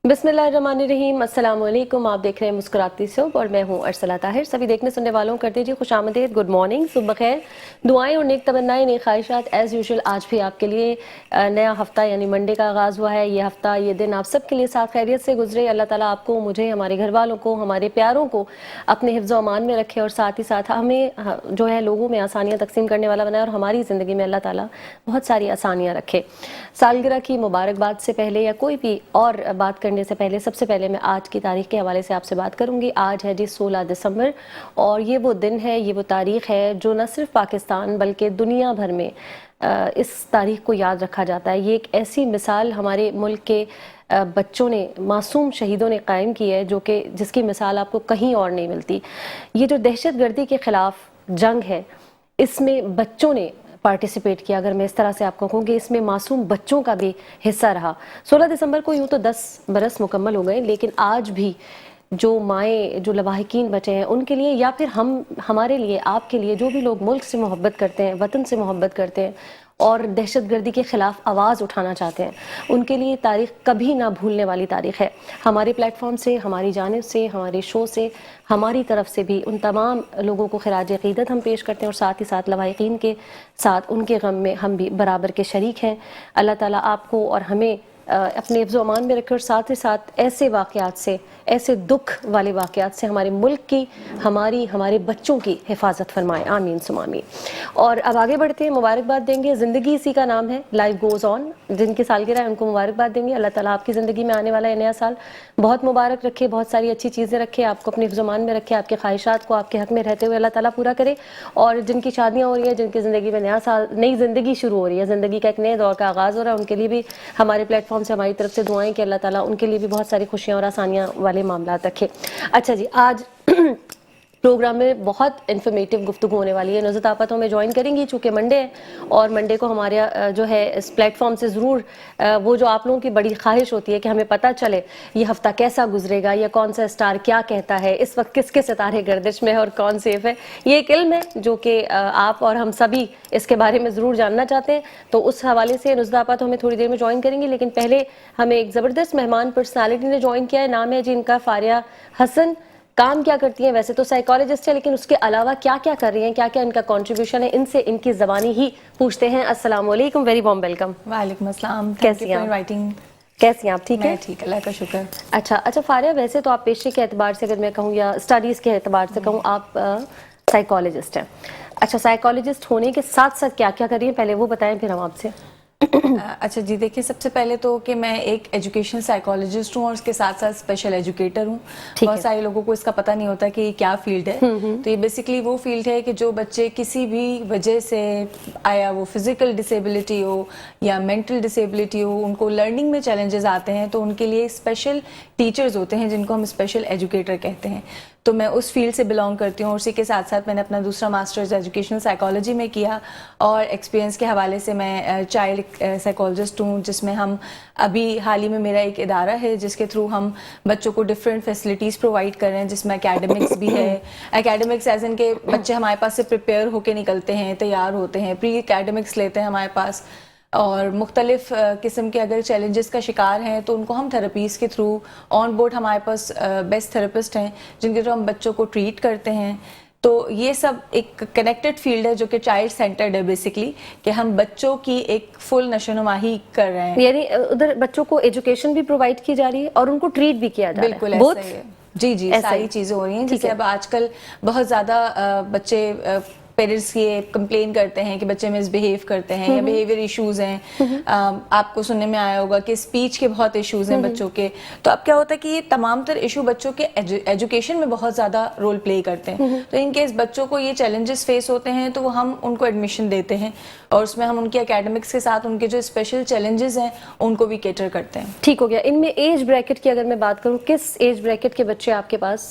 बिस्मिल्लाहिर्रहमानिर्रहीम, अस्सलाम वालेकुम। आप देख रहे हैं मुस्कुराती सुबह और मैं हूं अरसला ताहिर। सभी देखने सुनने वालों करते जी खुशामदीद, गुड मॉर्निंग, सुबह खैर, दुआएं और नेक तमन्नाएं, नेक ख्वाहिशात एज़ यूजुअल। आज भी आपके लिए नया हफ्ता यानी मंडे का आगाज़ हुआ है। ये हफ्ता, ये दिन आप सब के लिए साथ खैरियत से गुजरे। अल्लाह ताला आपको, मुझे, हमारे घर वालों को, हमारे प्यारों को अपने हिफ्ज़ व अमान में रखे और साथ ही साथ हमें जो है लोगों में आसानियाँ तकसीम करने वाला बनाए और हमारी ज़िंदगी में अल्लाह ताला बहुत सारी आसानियाँ रखे। सालगिरह की मुबारकबाद से पहले या कोई भी और बात करने से पहले सबसे पहले मैं आज की तारीख़ के हवाले से आपसे बात करूंगी। आज है जी 16 दिसंबर और ये वो दिन है, ये वो तारीख़ है जो न सिर्फ पाकिस्तान बल्कि दुनिया भर में इस तारीख़ को याद रखा जाता है। ये एक ऐसी मिसाल हमारे मुल्क के बच्चों ने, मासूम शहीदों ने कायम की है जो कि जिसकी मिसाल आपको कहीं और नहीं मिलती। ये जो दहशतगर्दी के ख़िलाफ़ जंग है, इसमें बच्चों ने पार्टिसिपेट किया। अगर मैं इस तरह से आपको कहूँ कि इसमें मासूम बच्चों का भी हिस्सा रहा। 16 दिसंबर को यूँ तो 10 बरस मुकम्मल हो गए, लेकिन आज भी जो माएँ, जो लवाहिकीन बचे हैं, उनके लिए या फिर हमारे लिए, आपके लिए, जो भी लोग मुल्क से मोहब्बत करते हैं, वतन से मोहब्बत करते हैं और दहशतगर्दी के ख़िलाफ़ आवाज़ उठाना चाहते हैं, उनके लिए तारीख़ कभी ना भूलने वाली तारीख़ है। हमारे प्लेटफॉर्म से, हमारी जानिब से, हमारे शो से, हमारी तरफ से भी उन तमाम लोगों को खिराज अक़ीदत हम पेश करते हैं और साथ ही साथ लवाहिकीन के साथ उनके गम में हम भी बराबर के शरीक हैं। अल्लाह ताला आपको और हमें अपने हिफ्ज़ व अमान में रखे और साथ ही साथ ऐसे वाक़यात से, ऐसे दुख वाले वाक़यात से हमारे मुल्क की, हमारे बच्चों की हिफाजत फरमाए, आमीन सुम आमीन। और अब आगे बढ़ते हैं, मुबारकबाद देंगे। ज़िंदगी इसी का नाम है, लाइफ गोज़ ऑन। जिनकी सालगिरह है उनको मुबारकबाद देंगे। अल्लाह ताला आपकी ज़िंदगी में आने वाला है नया साल बहुत मुबारक रखे, बहुत सारी अच्छी चीज़ें रखे, आपको अपने हिफ्ज़ व अमान में रखे, आपके ख्वाहिशात को आपके हक़ में रहते हुए अल्लाह ताला पूरा करे। और जिनकी शादियाँ हो रही हैं, जिनकी ज़िंदगी में नया साल, नई ज़िंदगी शुरू हो रही है, ज़िंदगी का एक नए दौर का आगाज़ हो रहा है, उनके लिए भी हमारे प्लेटफॉर्म से हमारी तरफ से दुआएं कि अल्लाह ताला उनके लिए भी बहुत सारी खुशियाँ और आसानियाँ वाले मामलात रखे। अच्छा जी, आज प्रोग्राम में बहुत इन्फॉर्मेटिव गुफ्तगू होने वाली है। नुज़रत आपा तो हमें ज्वाइन करेंगी चूँकि मंडे है और मंडे को हमारे जो है इस प्लेटफॉर्म से ज़रूर वो जो आप लोगों की बड़ी ख्वाहिश होती है कि हमें पता चले ये हफ़्ता कैसा गुजरेगा या कौन सा स्टार क्या कहता है, इस वक्त किसके सितारे गर्दिश में है और कौन सेफ है। ये एक इल्म है जो कि आप और हम सभी इसके बारे में ज़रूर जानना चाहते हैं। तो उस हवाले से नुज़रत आपा तो हमें थोड़ी देर में ज्वाइन करेंगी, लेकिन पहले हमें एक ज़बरदस्त मेहमान पर्सनैलिटी ने ज्वाइन किया है। नाम है जी इनका फारिया हसन। काम क्या करती हैं? वैसे तो साइकोलॉजिस्ट है, लेकिन उसके अलावा क्या क्या कर रही हैं, क्या क्या इनका कंट्रीब्यूशन है, इनसे इनकी ज़बानी ही पूछते हैं। अस्सलाम वालेकुम, वेरी वार्म वेलकम। वालेकुम अस्सलाम, कैसी हैं आप? ठीक है, ठीक, अल्लाह का शुक्र। अच्छा फारिया, वैसे तो आप पेशे के एतबार से अगर मैं कहूँ या स्टडीज़ के एतबार से कहूँ, आप साइकोलॉजिस्ट हैं। अच्छा, साइकोलॉजिस्ट होने के साथ साथ क्या क्या कर रही हैं, पहले वो बताएं फिर हम आपसे। अच्छा जी, देखिए, सबसे पहले तो कि मैं एक एजुकेशनल साइकोलॉजिस्ट हूँ और उसके साथ साथ स्पेशल एजुकेटर हूँ। बहुत सारे लोगों को इसका पता नहीं होता कि ये क्या फील्ड है। तो ये बेसिकली वो फील्ड है कि जो बच्चे किसी भी वजह से, आया वो फिजिकल डिसेबिलिटी हो या मेंटल डिसेबिलिटी हो, उनको लर्निंग में चैलेंजेस आते हैं तो उनके लिए स्पेशल टीचर्स होते हैं जिनको हम स्पेशल एजुकेटर कहते हैं। तो मैं उस फील्ड से बिलोंग करती हूँ और उसी के साथ साथ मैंने अपना दूसरा मास्टर्स एजुकेशनल साइकोलॉजी में किया और एक्सपीरियंस के हवाले से मैं चाइल्ड साइकोलॉजिस्ट हूँ, जिसमें हम अभी हाल ही में मेरा एक इदारा है जिसके थ्रू हम बच्चों को डिफरेंट फैसिलिटीज़ प्रोवाइड कर रहे हैं, जिसमें एकेडमिक्स भी है। एकेडमिक्स एज इन के बच्चे हमारे पास से प्रिपेयर होकर निकलते हैं, तैयार होते हैं, प्री एकेडमिक्स लेते हैं हमारे पास, और मुख्तलिफ किस्म के अगर चैलेंजेस का शिकार हैं तो उनको हम थेरेपीज़ के थ्रू, ऑन बोर्ड हमारे पास बेस्ट थेरेपिस्ट हैं जिनके थ्रू हम बच्चों को ट्रीट करते हैं। तो ये सब एक कनेक्टेड फील्ड है जो कि चाइल्ड सेंटर्ड है बेसिकली, कि हम बच्चों की एक फुल नशोनुमाही कर रहे हैं। यानी उधर बच्चों को एजुकेशन भी प्रोवाइड की जा रही है और उनको ट्रीट भी किया जा रहा है। बिल्कुल ऐसा ही है जी, सारी चीज़ें हो रही हैं। जैसे अब आजकल बहुत ज़्यादा बच्चे, पेरेंट्स ये कंप्लेन करते हैं कि बच्चे मिसबिहेव करते हैं या बिहेवियर इश्यूज हैं। आपको सुनने में आया होगा कि स्पीच के बहुत इश्यूज हैं बच्चों के। तो अब क्या होता है कि ये तमाम तर इशू बच्चों के एजुकेशन में बहुत ज़्यादा रोल प्ले करते हैं। तो इन केस बच्चों को ये चैलेंजेस फेस होते हैं तो हम उनको एडमिशन देते हैं और उसमें हम उनके एकेडमिक्स के साथ उनके जो स्पेशल चैलेंजेस हैं उनको भी कैटर करते हैं। ठीक हो गया। इनमें एज ब्रैकेट की अगर मैं बात करूँ, किस एज ब्रैकेट के बच्चे आपके पास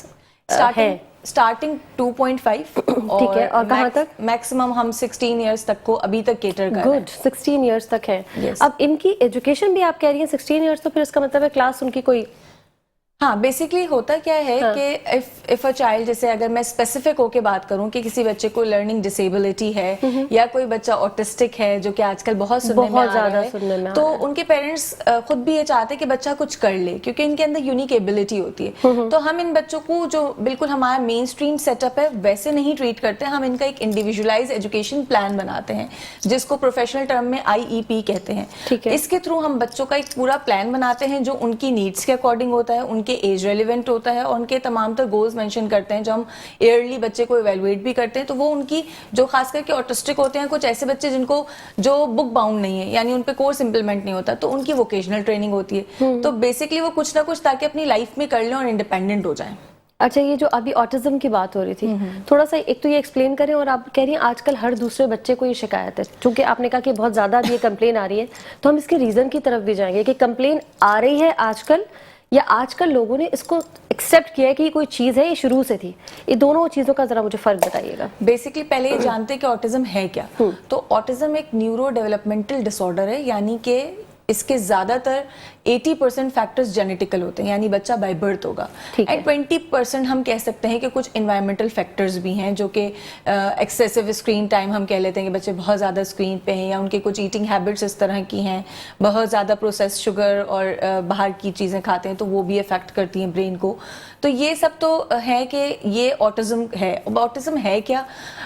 हैं? स्टार्टिंग 2.5 ठीक है, और कहाँ तक? मैक्सिमम हम 16 इयर्स तक को अभी तक केटर कर रहे हैं। गुड, 16 इयर्स तक है। अब इनकी एजुकेशन भी आप कह रही हैं 16 इयर्स, तो फिर इसका मतलब है क्लास उनकी कोई हाँ, बेसिकली होता क्या है कि इफ अ चाइल्ड, जैसे अगर मैं स्पेसिफिक होके बात करूं कि किसी बच्चे को लर्निंग डिसेबिलिटी है या कोई बच्चा ऑटिस्टिक है, जो कि आजकल बहुत सुनने में आ रहा है, तो उनके पेरेंट्स खुद भी ये चाहते हैं कि बच्चा कुछ कर ले, क्योंकि इनके अंदर यूनिक एबिलिटी होती है। तो हम इन बच्चों को, जो बिल्कुल हमारा मेन स्ट्रीम सेटअप है, वैसे नहीं ट्रीट करते, हम इनका एक इंडिविजुअलाइज एजुकेशन प्लान बनाते हैं, जिसको प्रोफेशनल टर्म में IEP कहते हैं। इसके थ्रू हम बच्चों का एक पूरा प्लान बनाते हैं जो उनकी नीड्स के अकॉर्डिंग होता है, उनके एज रेलिवेंट होता है, और उनके तमाम तर गोल्स मेंशन करते हैं। जो हम ईयरली बच्चे को इवेलुएट भी करते हैं, तो वो उनकी, जो खास करके ऑटिस्टिक होते हैं, कुछ ऐसे बच्चे जिनको जो बुक बाउंड नहीं है, यानी उन पे कोर्स इंप्लीमेंट नहीं होता, तो उनकी वोकेशनल ट्रेनिंग होती है। तो बेसिकली वो कुछ ना कुछ ताकि अपनी लाइफ में कर लें और इंडिपेंडेंट हो जाएं। अच्छा, ये जो अभी ऑटिज्म की बात हो रही थी, थोड़ा सा एक तो ये एक्सप्लेन करें, और आप कह रही हैं आजकल हर दूसरे बच्चे को ये शिकायत है, क्योंकि आपने कहा कि बहुत ज़्यादा अब ये कंप्लेन आ रही है, तो हम इसके रीज़न की तरफ भी जाएंगे कि कंप्लेन आ रही है आजकल, या आजकल लोगों ने इसको एक्सेप्ट किया है कि ये कोई चीज़ है, ये शुरू से थी। ये दोनों चीज़ों का ज़रा मुझे फ़र्क बताइएगा। बेसिकली पहले ये जानते हैं कि ऑटिज्म है क्या। तो ऑटिज्म एक न्यूरो डेवलपमेंटल डिसऑर्डर है, यानी कि इसके ज़्यादातर 80% फैक्टर्स जेनेटिकल होते हैं, यानी बच्चा बाय बर्थ होगा, एंड 20% हम कह सकते हैं कि कुछ इन्वायरमेंटल फैक्टर्स भी हैं, जो कि एक्सेसिव स्क्रीन टाइम हम कह लेते हैं कि बच्चे बहुत ज़्यादा स्क्रीन पे हैं, या उनके कुछ ईटिंग हैबिट्स इस तरह की हैं, बहुत ज़्यादा प्रोसेस शुगर और बाहर की चीज़ें खाते हैं, तो वो भी अफेक्ट करती हैं ब्रेन को। तो ये सब तो है कि ये ऑटिज्म है। अब ऑटिज्म है क्या?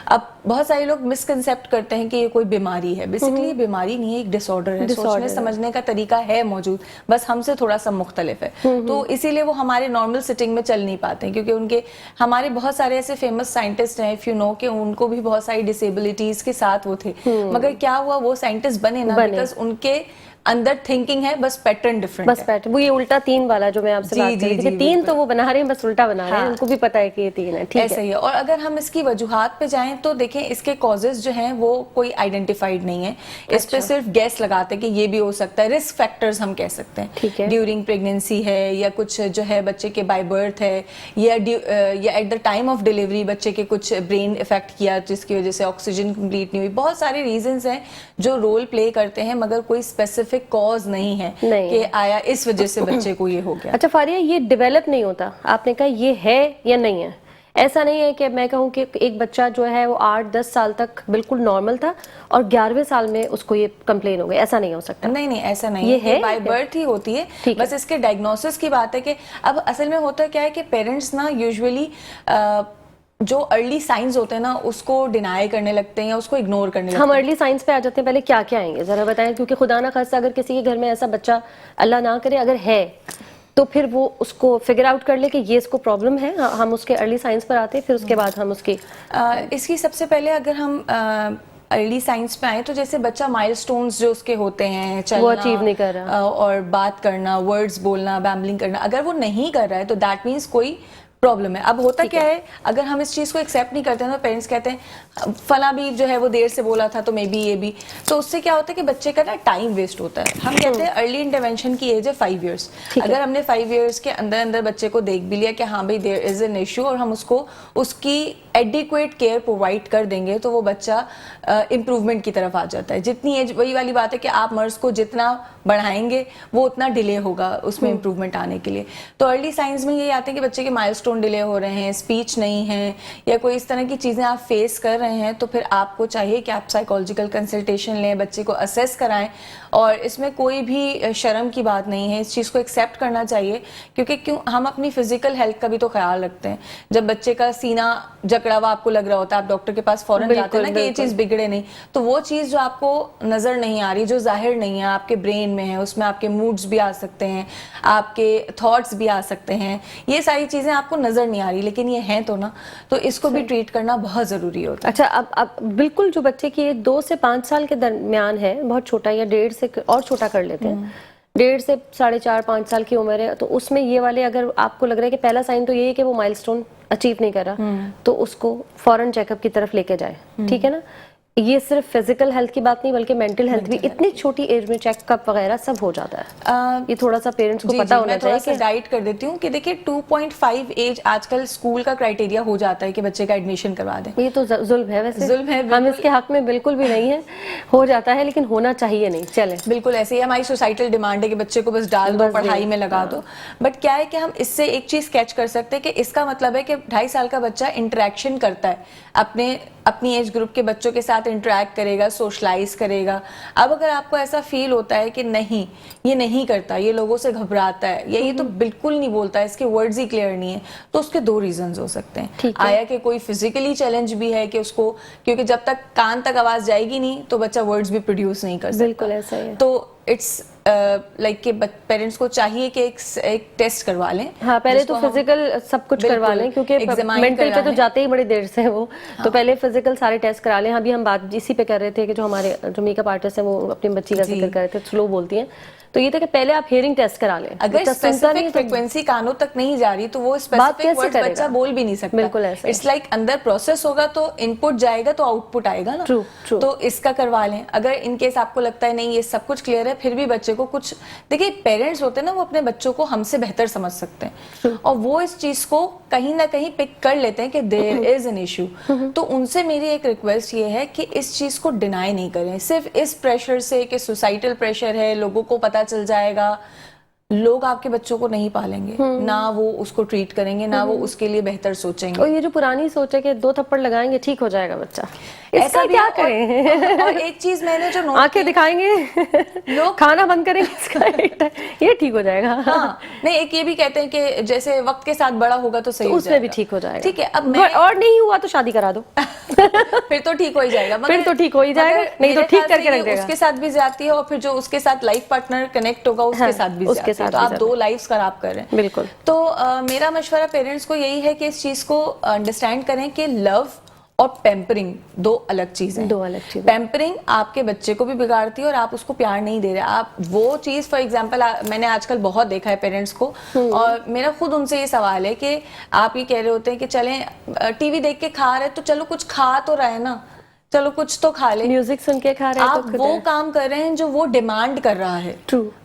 अब बहुत सारे लोग मिसकंसेप्ट करते हैं कि ये कोई बीमारी है। बेसिकली ये बीमारी नहीं है, एक डिसऑर्डर है। सोचने समझने का तरीका है मौजूद, बस हमसे थोड़ा सा मुख्तलिफ है। तो इसीलिए वो हमारे नॉर्मल सिटिंग में चल नहीं पाते हैं, क्योंकि उनके, हमारे बहुत सारे ऐसे फेमस साइंटिस्ट हैं, इफ यू नो, कि उनको भी बहुत सारी डिसेबिलिटीज के साथ वो थे, मगर क्या हुआ, वो साइंटिस्ट बने ना बिकॉज उनके अंदर थिंकिंग है, बस पैटर्न डिफरेंट बस पैटर्न, वो ये उल्टा 3 वाला जो मैं आपसे बात कर रही थी, 3 तो वो बना रहे हैं, बस उल्टा बना रहे हैं, उनको भी पता है कि ये 3 है। ठीक है, ऐसा ही है। और अगर हम इसकी वजूहात पे जाएं तो देखें, इसके कॉजेज जो हैं वो कोई आइडेंटिफाइड नहीं है। इस पे सिर्फ गैस लगाते हैं कि ये भी हो सकता है। रिस्क फैक्टर्स हम कह सकते हैं, ड्यूरिंग प्रेगनेंसी है, या कुछ जो है बच्चे के बाय बर्थ है, या at the time of delivery बच्चे के कुछ ब्रेन इफेक्ट किया, जिसकी वजह से ऑक्सीजन कंप्लीट नहीं हुई। बहुत सारे रीजंस हैं जो रोल प्ले करते हैं, मगर कोई स्पेसिफिक कॉज नहीं है कि आया इस वजह से बच्चे को ये हो गया। अच्छा फारिया, ये डेवलप नहीं होता, आपने कहा ये है या नहीं है? ऐसा नहीं है कि मैं कहूँ कि एक बच्चा जो है वो 8-10 साल तक बिल्कुल नॉर्मल था और 11वें साल में उसको ये कंप्लेन हो गई, ऐसा नहीं हो सकता? नहीं नहीं, ऐसा नहीं, ये है, बाय बर्थ ही होती है। बस इसके डायग्नोसिस की बात है कि अब असल में होता क्या है कि पेरेंट्स ना यूजुअली जो अर्ली साइंस होते हैं ना, उसको डिनाई करने लगते हैं या उसको इग्नोर करने लगते हैं। हम अर्ली साइंस पे आ जाते हैं, पहले क्या क्या आएंगे जरा बताएं, क्योंकि खुदा ना खास्ता अगर किसी के घर में ऐसा बच्चा, अल्लाह ना करे अगर है, तो फिर वो उसको फिगर आउट कर ले कि ये इसको प्रॉब्लम है, हम उसके अर्ली साइंस पर आते हैं, फिर उसके बाद हम उसकी इसकी सबसे पहले अगर हम अर्ली साइंस पे आए तो जैसे बच्चा माइलस्टोन्स जो उसके होते हैं, चलना, वो अचीव नहीं कर रहा, और बात करना, वर्ड्स बोलना, बैम्बलिंग करना, अगर वो नहीं कर रहा है तो दैट मीन्स कोई प्रॉब्लम है। अब होता क्या है, अगर हम इस चीज़ को एक्सेप्ट नहीं करते हैं तो पेरेंट्स कहते हैं फला भी जो है वो देर से बोला था तो मे बी ये भी, तो उससे क्या होता है कि बच्चे का ना टाइम वेस्ट होता है। हम कहते हैं अर्ली इंटरवेंशन की एज है 5 इयर्स। अगर हमने 5 इयर्स के अंदर अंदर बच्चे को देख भी लिया कि हाँ भाई देयर इज एन इशू, और हम उसको उसकी एडिक्वेट केयर प्रोवाइड कर देंगे, तो वो बच्चा इम्प्रूवमेंट की तरफ आ जाता है। जितनी एज, वही वाली बात है कि आप मर्ज को जितना बढ़ाएंगे वो उतना डिले होगा उसमें इम्प्रूवमेंट आने के लिए। तो अर्ली साइंस में ये आते हैं कि बच्चे के माइलस्टोन डिले हो रहे हैं, स्पीच नहीं है, या कोई इस तरह की चीज़ें आप फेस कर रहे हैं, तो फिर आपको चाहिए कि आप साइकोलॉजिकल कंसल्टेशन लें, बच्चे को असेस कराएं। और इसमें कोई भी शर्म की बात नहीं है, इस चीज़ को एक्सेप्ट करना चाहिए, क्योंकि हम अपनी फिजिकल हेल्थ का भी तो ख्याल रखते हैं। जब बच्चे का सीना जकड़ा हुआ आपको लग रहा होता है, आप डॉक्टर के पास फौरन जाते हैं ना कि ये चीज़ बिगड़े नहीं, तो वो चीज़ जो आपको नज़र नहीं आ रही, जो जाहिर नहीं है, आपके ब्रेन में है, उसमें आपके मूड्स भी आ सकते हैं, आपके थॉट्स भी आ सकते हैं, ये सारी चीज़ें आपको नज़र नहीं आ रही, लेकिन ये हैं तो ना, तो इसको भी ट्रीट करना बहुत ज़रूरी होता है। अच्छा, अब बिल्कुल जो बच्चे की 2 से 5 साल के दरमियान है, बहुत छोटा, या 1.5 से और छोटा कर लेते हैं, 1.5 से 4.5-5 साल की उम्र है, तो उसमें ये वाले अगर आपको लग रहा है कि पहला साइन तो ये है कि वो माइलस्टोन अचीव नहीं कर रहा, तो उसको फौरन चेकअप की तरफ लेके जाए, ठीक है ना? یہ صرف فزیکل ہیلتھ کی بات نہیں بلکہ مینٹل ہیلتھ بھی اتنی چھوٹی ایج میں چیک اپ وغیرہ سب ہو جاتا ہے. یہ تھوڑا سا پیرنٹس کو پتا ہونا چاہیے کہ گائیڈ کر دیتی ہوں کہ دیکھیے 2.5 ایج آج کل اسکول کا کرائٹیریا ہو جاتا ہے کہ بچے کا ایڈمیشن کروا دیں. یہ تو ظلم ہے ویسے, ظلم ہے, ہم اس کے حق میں بالکل بھی نہیں ہے, ہو جاتا ہے لیکن ہونا چاہیے نہیں. چلیں بالکل ایسے ہی ہماری سوسائٹل ڈیمانڈ ہے کہ بچے کو بس ڈال دو, پڑھائی میں لگا دو. بٹ کیا ہے کہ ہم اس سے ایک چیز کیچ کر سکتے ہیں کہ اس کا مطلب ہے کہ 2.5 سال کا بچہ انٹریکشن کرتا ہے, اپنی ایج گروپ کے بچوں کے ساتھ انٹریکٹ کرے گا, سوشلائز کرے گا. اب اگر آپ کو ایسا فیل ہوتا ہے کہ نہیں یہ نہیں کرتا, یہ لوگوں سے گھبراتا ہے, یا یہ تو بالکل نہیں بولتا ہے, اس کے ورڈز ہی کلیئر نہیں ہے, تو اس کے 2 ریزنز ہو سکتے ہیں. آیا کہ کوئی فزیکلی چیلنج بھی ہے کہ اس کو, کیونکہ جب تک کان تک آواز جائے گی نہیں تو بچہ ورڈز بھی پروڈیوس نہیں کر سکتا. بالکل ایسا ہی ہے. تو اٹس لائک کہ پیرنٹس کو چاہیے کہ ایک ٹیسٹ کروا لیں. ہاں پہلے تو فزیکل سب کچھ کروا لیں, کیونکہ مینٹل پہ تو جاتے ہی بڑی دیر سے وہ, تو پہلے فزیکل سارے ٹیسٹ کرا لیں. ابھی ہم بات اسی پہ کر رہے تھے کہ جو ہمارے جو میک اپ آرٹسٹ ہیں وہ اپنی بچی کا ذکر کر رہے تھے, سلو بولتی ہیں, تو یہ تھا کہ پہلے آپ ہیئرنگ ٹیسٹ کرا لیں. اگر اسپیسیفک فریکوینسی کانوں تک نہیں جا رہی تو وہ اسپیسیفک ورڈ بچہ بول بھی نہیں سکتا. بالکل ایسا, اٹس لائک اندر پروسیس ہوگا تو ان پٹ جائے گا تو آؤٹ پٹ آئے گا نا. تو اس کا کروا لیں. اگر ان کیس آپ کو لگتا ہے نہیں یہ سب کچھ کلیئر ہے, پھر بھی بچے کو کچھ, دیکھیے پیرنٹس ہوتے ہیں نا وہ اپنے بچوں کو ہم سے بہتر سمجھ سکتے ہیں, اور وہ اس چیز کو کہیں نہ کہیں پک کر لیتے ہیں کہ دیر از این ایشو. تو ان سے میری ایک ریکویسٹ یہ ہے کہ اس چیز کو ڈینائی نہیں کریں صرف اس پریشر سے کہ سوسائٹل پریشر ہے, لوگوں کو پتا چل جائے گا. لوگ آپ کے بچوں کو نہیں پالیں گے, نہ وہ اس کو ٹریٹ کریں گے, نہ وہ اس کے لیے بہتر سوچیں گے. اور یہ جو پرانی سوچ ہے کہ 2 تھپڑ لگائیں گے ٹھیک ہو جائے گا بچہ, اس کا کیا کریں. اور ایک چیز میں نے جو آنکھیں دکھائیں گے, لوگ کھانا بند کریں گے, اس کا یہ ٹھیک ہو جائے گا. ہاں نہیں, ایک یہ بھی کہتے ہیں کہ جیسے وقت کے ساتھ بڑا ہوگا تو صحیح, اس میں بھی ٹھیک ہو جائے گا. ٹھیک ہے, اب اور نہیں ہوا تو شادی کرا دو, پھر تو ٹھیک ہو ہی جائے گا. پھر تو ٹھیک ہو ہی جائے گا, نہیں تو ٹھیک کر کے رکھ دے گا. اس کے ساتھ بھی زیادتی ہے, اور پھر جو اس کے ساتھ لائف پارٹنر کنیکٹ ہوگا اس کے ساتھ بھی زیادتی ہے, تو آپ 2 لائف خراب کر رہے ہیں. بالکل. تو میرا مشورہ پیرنٹس کو یہی ہے کہ اس چیز کو انڈرسٹینڈ کریں کہ لو اور پیمپرنگ 2 الگ چیزیں. 2 الگ چیزیں. پیمپرنگ آپ کے بچے کو بھی بگاڑتی ہے اور آپ اس کو پیار نہیں دے رہے. آپ وہ چیز فار ایگزامپل میں نے آج کل بہت دیکھا ہے پیرنٹس کو, اور میرا خود ان سے یہ سوال ہے کہ آپ یہ کہہ رہے ہوتے ہیں کہ چلیں ٹی وی دیکھ کے کھا رہے تو چلو کچھ کھا تو رہے نا, چلو کچھ تو کھا لے, میوزک سن کے کھا رہے ہیں, آپ وہ کام کر رہے ہیں جو وہ ڈیمانڈ کر رہا ہے.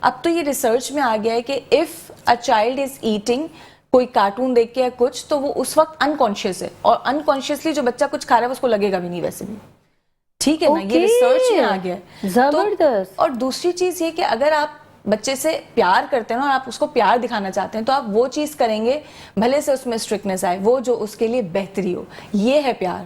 اب تو یہ ریسرچ میں آ گیا ہے کہ if a child is eating کوئی کارٹون دیکھ کے یا کچھ, تو وہ اس وقت انکانشیس ہے, اور انکانشیسلی جو بچہ کچھ کھا رہا ہے اس کو لگے گا بھی نہیں ویسے بھی. ٹھیک ہے نا, یہ ریسرچ میں آ گیا ہے. زبردست. اور دوسری چیز یہ کہ اگر آپ بچے سے پیار کرتے ہیں نا, اور آپ اس کو پیار دکھانا چاہتے ہیں, تو آپ وہ چیز کریں گے بھلے سے اس میں اسٹرکٹنس آئے, وہ جو اس کے لیے بہتری ہو. یہ ہے پیار.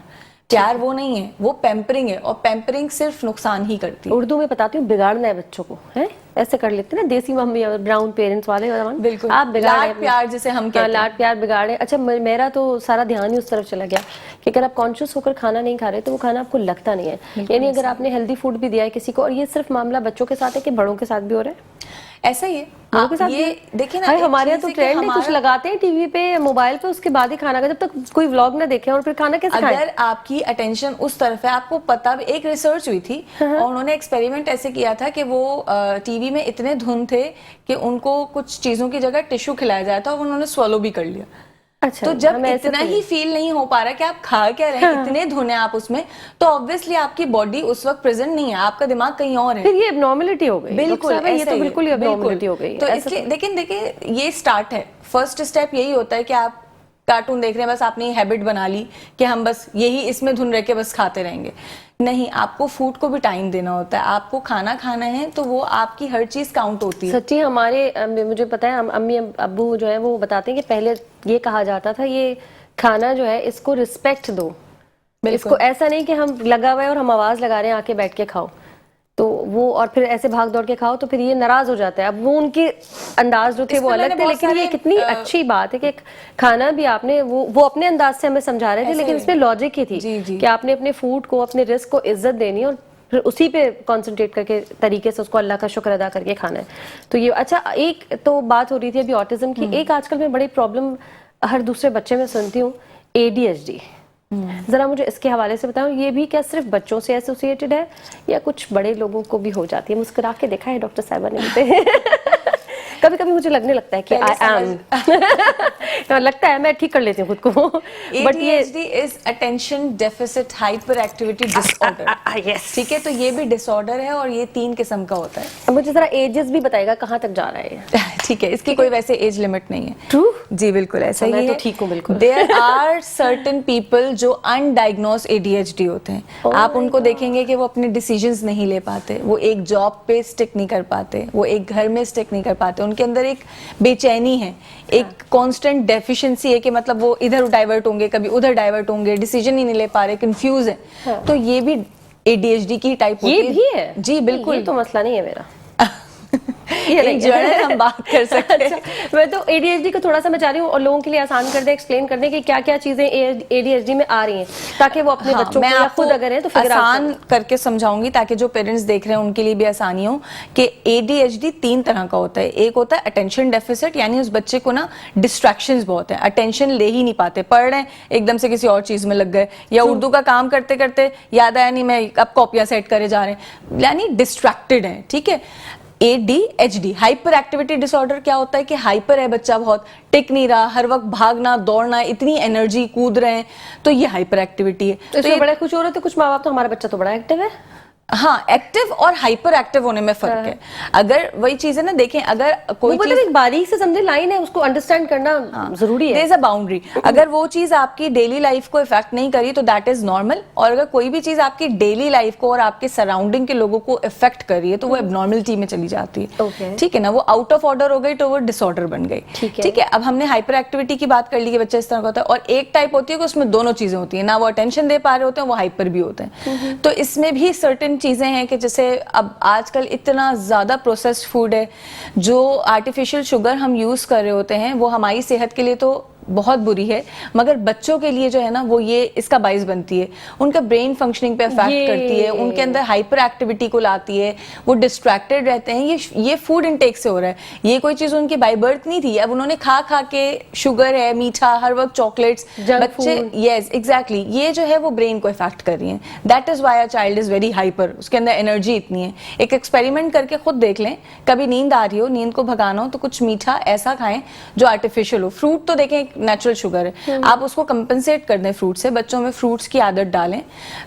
پیار وہ نہیں ہے, وہ پیمپرنگ ہے, اور پیمپرنگ صرف نقصان ہی کرتی ہے. اردو میں بتاتی ہوں, بگاڑنا ہے بچوں کو, ہے ایسے کر لیتے ہیں نا دیسی ممی اور براؤن پیرنٹس والے. بالکل, آپ بگاڑے, لاڈ پیار جسے ہم کہتے ہیں, لاڈ پیار بگاڑے. اچھا میرا تو سارا دھیان ہی اس طرف چلا گیا کہ اگر آپ کانشیس ہو کر کھانا نہیں کھا رہے تو وہ کھانا آپ کو لگتا نہیں ہے. یعنی اگر آپ نے ہیلدی فوڈ بھی دیا ہے کسی کو, اور یہ صرف معاملہ بچوں کے ساتھ ہے کہ بڑوں کے ساتھ بھی ہو رہا ہے, ایسا ہی ہے. یہ دیکھیں نا, ہمارے یہاں تو ٹرینڈ ہے, کچھ لگاتے ہیں ٹی وی پہ موبائل پہ, اس کے بعد ہی کھانا کھائیں, جب تک کوئی ولاگ نہ دیکھیں اور پھر کھانا کیسے کھائیں. اگر آپ کی اٹینشن اس طرف ہے, آپ کو پتا, ایک ریسرچ ہوئی تھی اور انہوں نے ایکسپیریمنٹ ایسے کیا تھا کہ وہ ٹی وی میں اتنے دھن تھے کہ ان کو کچھ چیزوں کی جگہ ٹشو کھلایا جایا تھا, اور انہوں نے سوالو بھی کر لیا. تو جب اتنا ہی فیل نہیں ہو پا رہا کہ آپ کھا کیا رہے ہیں, اتنے دھن ہیں آپ اس میں, تو obviously آپ کی باڈی اس وقت پریزنٹ نہیں ہے, آپ کا دماغ کہیں اور ہے. پھر یہ ابنارملٹی ہو گئی. بالکل, یہ تو بالکل ہی ابنارملٹی ہو گئی. تو اس لیے دیکھیں یہ سٹارٹ ہے, فرسٹ اسٹیپ یہی ہوتا ہے کہ آپ کارٹون دیکھ رہے ہیں, بس آپ نے ہیبٹ بنا لی کہ ہم بس یہی اس میں دھن رہ کے بس کھاتے رہیں گے. نہیں, آپ کو فوڈ کو بھی ٹائم دینا ہوتا ہے, آپ کو کھانا کھانا ہے تو وہ آپ کی ہر چیز کاؤنٹ ہوتی ہے. سچی ہمارے مجھے پتا ہے امی ابو جو ہے وہ بتاتے ہیں کہ پہلے یہ کہا جاتا تھا یہ کھانا جو ہے اس کو رسپیکٹ دو, اس کو ایسا نہیں کہ ہم لگا ہوا ہے اور ہم آواز لگا رہے ہیں آ کے بیٹھ کے کھاؤ, تو وہ اور پھر ایسے بھاگ دوڑ کے کھاؤ تو پھر یہ ناراض ہو جاتا ہے. اب وہ ان کے انداز جو تھے وہ الگ تھے, لیکن یہ کتنی اچھی بات ہے کہ کھانا بھی آپ نے وہ اپنے انداز سے ہمیں سمجھا رہے تھے, لیکن اس میں لاجک ہی تھی کہ آپ نے اپنے فوڈ کو, اپنے رزق کو عزت دینی اور پھر اسی پہ کانسنٹریٹ کر کے طریقے سے اس کو اللہ کا شکر ادا کر کے کھانا ہے. تو یہ اچھا, ایک تو بات ہو رہی تھی ابھی آٹزم کی, ایک آج کل میں بڑی پرابلم ہر دوسرے بچے میں سنتی ہوں, ADHD. ذرا مجھے اس کے حوالے سے بتاؤ, یہ بھی کیا صرف بچوں سے ایسوسیٹڈ ہے یا کچھ بڑے لوگوں کو بھی ہو جاتی ہے؟ مسکرا کے دیکھا ہے ڈاکٹر صاحبہ نے مجھے. کبھی کبھی مجھے لگنے لگتا ہے کہ लगता है मैं ठीक कर लेती हूँ खुद को, बट ये ADHD is attention deficit hyper activity disorder, yes ठीक है, तो ये भी डिसऑर्डर है और ये 3 किस्म का होता है। मुझे जरा एजेस भी बताइएगा कहाँ तक जा रहा है ये? ठीक है, इसकी कोई वैसे एज लिमिट नहीं है। ट्रू, जी बिल्कुल ऐसा ही मैं तो है। ठीक हूँ बिल्कुल। देयर आर सर्टेन पीपल जो अनडायग्नोज ADHD होते हैं। आप उनको देखेंगे कि वो अपने डिसीजंस नहीं ले पाते, वो एक जॉब पे स्टिक नहीं कर पाते, वो एक घर में स्टिक नहीं कर पाते, उनके अंदर एक बेचैनी है, एक कांस्टेंट डेफिशिएंसी है कि मतलब वो इधर डाइवर्ट होंगे, कभी उधर डाइवर्ट होंगे, डिसीजन ही नहीं ले पा रहे, कंफ्यूज है। तो ये भी ADHD की टाइप होती है। ये भी है? जी बिल्कुल, ये तो मसला नहीं है मेरा। एक जर्नल हम बात कर सकते हैं। अच्छा, मैं तो ADHD को थोड़ा सा मैं चाह रही हूँ और लोगों के लिए आसान कर दे, एक्सप्लेन कर दे कि क्या क्या चीजें ADHD में आ रही हैं, ताकि वो अपने बच्चों को या खुद अगर है तो फिगर आसान करके समझाऊंगी ताकि जो पेरेंट्स देख रहे हैं उनके लिए भी आसानी हो कि ADHD 3 तरह का होता है। एक होता है अटेंशन डेफिसिट, यानी उस बच्चे को ना डिस्ट्रैक्शंस बहुत है, अटेंशन ले ही नहीं पाते, पढ़ रहे हैं एकदम से किसी और चीज में लग गए, या उर्दू का काम करते करते याद आया नहीं मैं अब कॉपियां सेट करे जा रहे हैं, यानी डिस्ट्रैक्टेड है। ठीक है, ADHD हाइपर एक्टिविटी डिसऑर्डर क्या होता है कि हाइपर है बच्चा, बहुत टिक नहीं रहा, हर वक्त भागना दौड़ना, इतनी एनर्जी, कूद रहे हैं, तो ये हाइपर एक्टिविटी है। तो ये बड़ा खुश हो रहे थे कुछ माँ बाप तो हमारा बच्चा तो बड़ा एक्टिव है। हाँ, एक्टिव और हाइपर एक्टिव होने में फर्क है। अगर वही चीज है ना, देखें अगर कोई मतलब चीज एक बारीक से समझे लाइन है, उसको अंडरस्टैंड करना जरूरी है। There is a boundary. अगर वो चीज आपकी डेली लाइफ को इफेक्ट नहीं करी तो दैट इज नॉर्मल, और अगर कोई भी चीज आपकी डेली लाइफ को और आपके सराउंडिंग के लोगों को इफेक्ट कर रही है तो वो एबनॉर्मलिटी में चली जाती है। ठीक है ना, वो आउट ऑफ ऑर्डर हो गई तो वो डिसऑर्डर बन गई। ठीक है, अब हमने हाइपर एक्टिविटी की बात कर ली कि बच्चा इस तरह का होता है, और एक टाइप होती है कि उसमें दोनों चीजें होती है, ना वो अटेंशन दे पा रहे होते हैं, वो हाइपर भी होते हैं। तो इसमें भी सर्टेन चीजें हैं कि जैसे अब आजकल इतना ज्यादा प्रोसेस्ड फूड है, जो आर्टिफिशियल शुगर हम यूज कर रहे होते हैं, वो हमारी सेहत के लिए तो बहुत बुरी है, मगर बच्चों के लिए जो है ना वो ये इसका बाइस बनती है, उनका ब्रेन फंक्शनिंग पे इफेक्ट करती है, उनके अंदर हाइपर एक्टिविटी को लाती है, वो डिस्ट्रैक्टेड रहते हैं। ये फूड इनटेक से हो रहा है, ये कोई चीज उनकी बाय बर्थ नहीं थी, अब उन्होंने खा खा के, शुगर है, मीठा, हर वक्त चॉकलेट्स, बच्चे, यस एग्जैक्टली, ये जो है वो ब्रेन को इफेक्ट कर रही है। That is why a child is very hyper, उसके अंदर एनर्जी इतनी है। एक एक्सपेरिमेंट करके खुद देख लें, कभी नींद आ रही हो, नींद को भगाना हो तो कुछ मीठा ऐसा खाएं जो आर्टिफिशियल हो। फ्रूट तो देखें नेचुरल शुगर है, आप उसको कंपनसेट कर दें फ्रूट से, बच्चों में फ्रूट्स की आदत डालें।